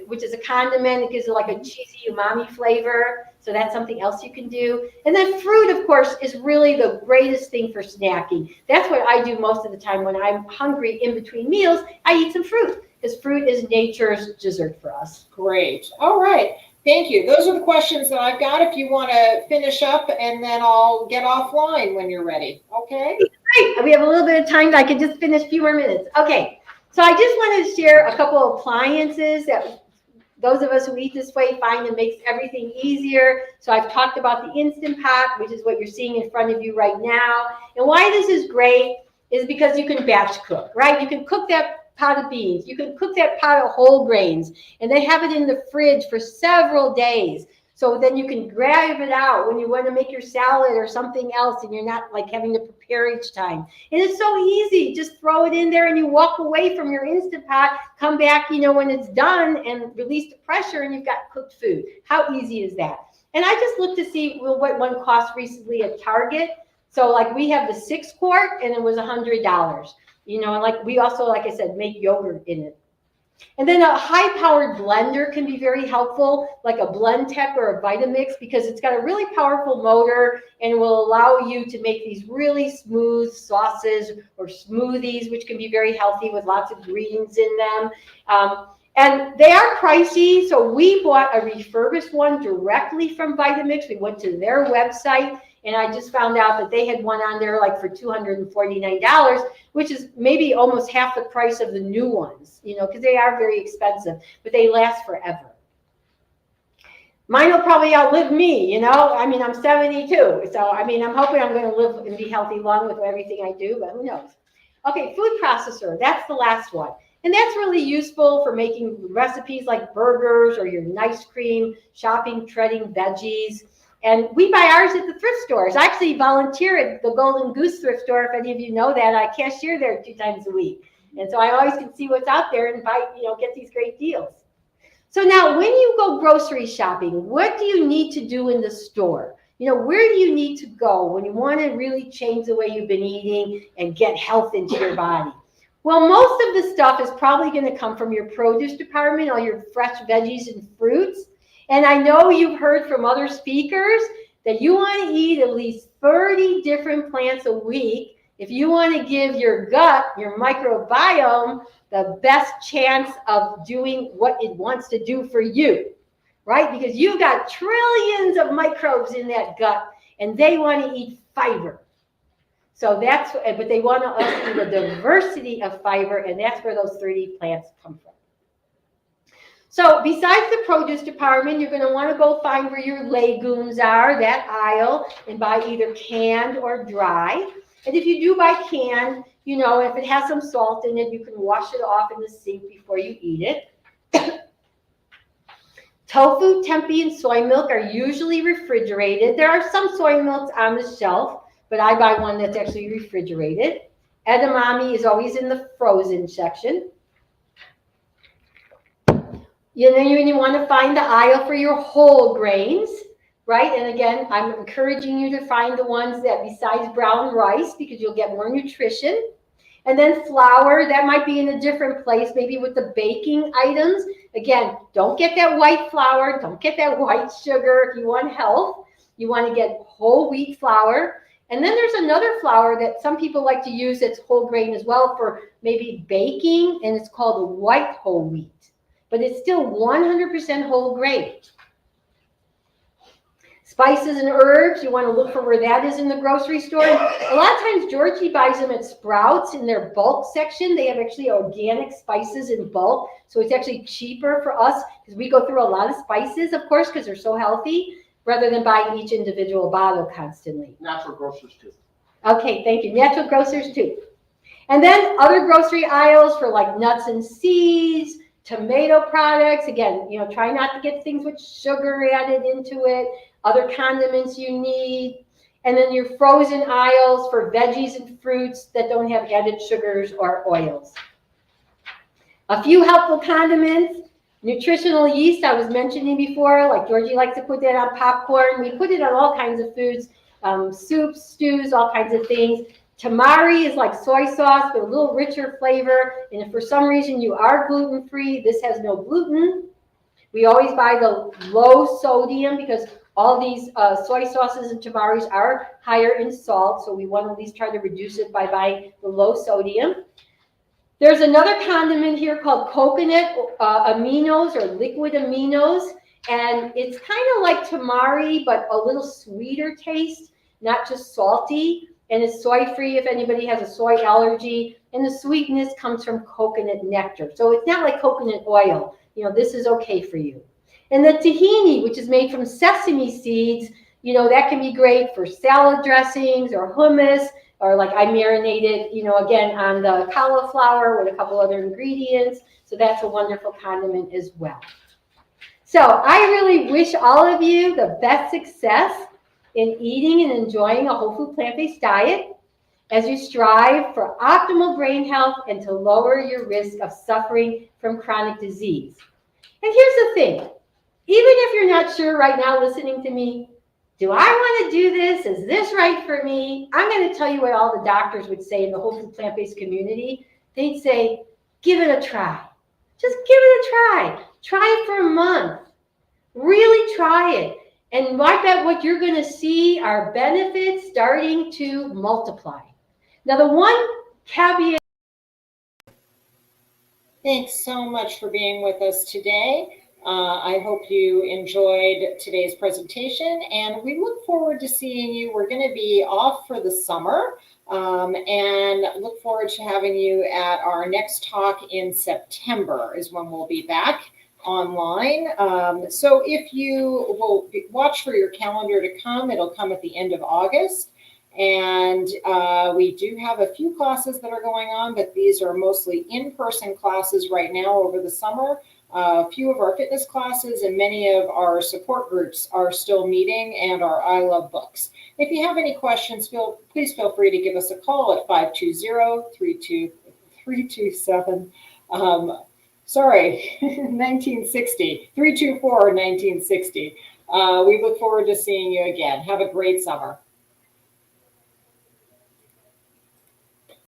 Which is a condiment. It gives it like a cheesy umami flavor. So that's something else you can do. And then fruit, of course, is really the greatest thing for snacking. That's what I do most of the time when I'm hungry in between meals. I eat some fruit because fruit is nature's dessert for us. Great. All right. Thank you. Those are the questions that I've got. If you want to finish up, and then I'll get offline when you're ready. Okay? Great. We have a little bit of time. I can just finish a few more minutes. Okay. So I just wanted to share a couple of appliances that those of us who eat this way find it makes everything easier. So I've talked about the Instant Pot, which is what you're seeing in front of you right now. And why this is great is because you can batch cook, right? You can cook that pot of beans. You can cook that pot of whole grains, and they have it in the fridge for several days. So then you can grab it out when you want to make your salad or something else, and you're not like having to prepare each time. And it's so easy. Just throw it in there and you walk away from your Instant Pot, come back, when it's done, and release the pressure, and you've got cooked food. How easy is that? And I just looked to see what one cost recently at Target. So like we have the 6-quart, and it was $100. And like we also, like I said, make yogurt in it. And then a high-powered blender can be very helpful, like a Blendtec or a Vitamix, because it's got a really powerful motor and will allow you to make these really smooth sauces or smoothies, which can be very healthy with lots of greens in them. And they are pricey, so we bought a refurbished one directly from Vitamix. We went to their website, and I just found out that they had one on there like for $249, which is maybe almost half the price of the new ones, because they are very expensive, but they last forever. Mine will probably outlive me, I mean, I'm 72, so I mean, I'm hoping I'm going to live and be healthy long with everything I do, but who knows? Okay, food processor, that's the last one. And that's really useful for making recipes like burgers or your nice cream, chopping, shredding veggies. And we buy ours at the thrift stores. I actually volunteer at the Golden Goose thrift store. If any of you know that, I cashier there 2 times a week. And so I always can see what's out there and buy, get these great deals. So now when you go grocery shopping, what do you need to do in the store? Where do you need to go when you want to really change the way you've been eating and get health into your body? Well, most of the stuff is probably going to come from your produce department, all your fresh veggies and fruits. And I know you've heard from other speakers that you want to eat at least 30 different plants a week if you want to give your gut, your microbiome, the best chance of doing what it wants to do for you, right? Because you've got trillions of microbes in that gut, and they want to eat fiber. So but they want to eat a diversity of fiber, and that's where those 30 plants come from. So besides the produce department, you're going to want to go find where your legumes are, that aisle, and buy either canned or dry. And if you do buy canned, if it has some salt in it, you can wash it off in the sink before you eat it. Tofu, tempeh, and soy milk are usually refrigerated. There are some soy milks on the shelf, but I buy one that's actually refrigerated. Edamame is always in the frozen section. You want to find the aisle for your whole grains, right? And again, I'm encouraging you to find the ones that besides brown rice, because you'll get more nutrition. And then flour, that might be in a different place, maybe with the baking items. Again, don't get that white flour, don't get that white sugar if you want health. You want to get whole wheat flour. And then there's another flour that some people like to use that's whole grain as well for maybe baking, and it's called white whole wheat. But it's still 100% whole grain. Spices and herbs, you want to look for where that is in the grocery store. A lot of times Georgie buys them at Sprouts in their bulk section. They have actually organic spices in bulk. So it's actually cheaper for us because we go through a lot of spices, of course, because they're so healthy. rather than buying each individual bottle constantly. Natural grocers too. Okay, thank you. Natural grocers too. And then other grocery aisles for like nuts and seeds, tomato products. Again, try not to get things with sugar added into it, other condiments you need. And then your frozen aisles for veggies and fruits that don't have added sugars or oils. A few helpful condiments. Nutritional yeast I was mentioning before, like Georgie likes to put that on popcorn. We put it on all kinds of foods, soups, stews, all kinds of things. Tamari is like soy sauce, but a little richer flavor. And if for some reason you are gluten-free, this has no gluten. We always buy the low sodium because all these soy sauces and tamaris are higher in salt. So we want to at least try to reduce it by buying the low sodium. There's another condiment here called coconut aminos or liquid aminos. And it's kind of like tamari, but a little sweeter taste, not just salty. And it's soy-free if anybody has a soy allergy. And the sweetness comes from coconut nectar. So it's not like coconut oil. This is okay for you. And the tahini, which is made from sesame seeds, that can be great for salad dressings or hummus, or like I marinated, again, on the cauliflower with a couple other ingredients. So that's a wonderful condiment as well. So I really wish all of you the best success in eating and enjoying a whole food plant-based diet as you strive for optimal brain health and to lower your risk of suffering from chronic disease. And here's the thing, even if you're not sure right now listening to me, do I want to do this? Is this right for me? I'm going to tell you what all the doctors would say in the whole food plant-based community. They'd say, give it a try. Just give it a try. Try it for a month. Really try it. And I bet what you're going to see are benefits starting to multiply. Now, the one caveat. Thanks so much for being with us today. I hope you enjoyed today's presentation, and we look forward to seeing you. We're going to be off for the summer, and look forward to having you at our next talk in September is when we'll be back online. So if you will watch for your calendar to come, it'll come at the end of August. And we do have a few classes that are going on, but these are mostly in-person classes right now over the summer. A few of our fitness classes and many of our support groups are still meeting, and our I Love books. If you have any questions, please feel free to give us a call at 520-327, 1960, 324-1960. We look forward to seeing you again. Have a great summer.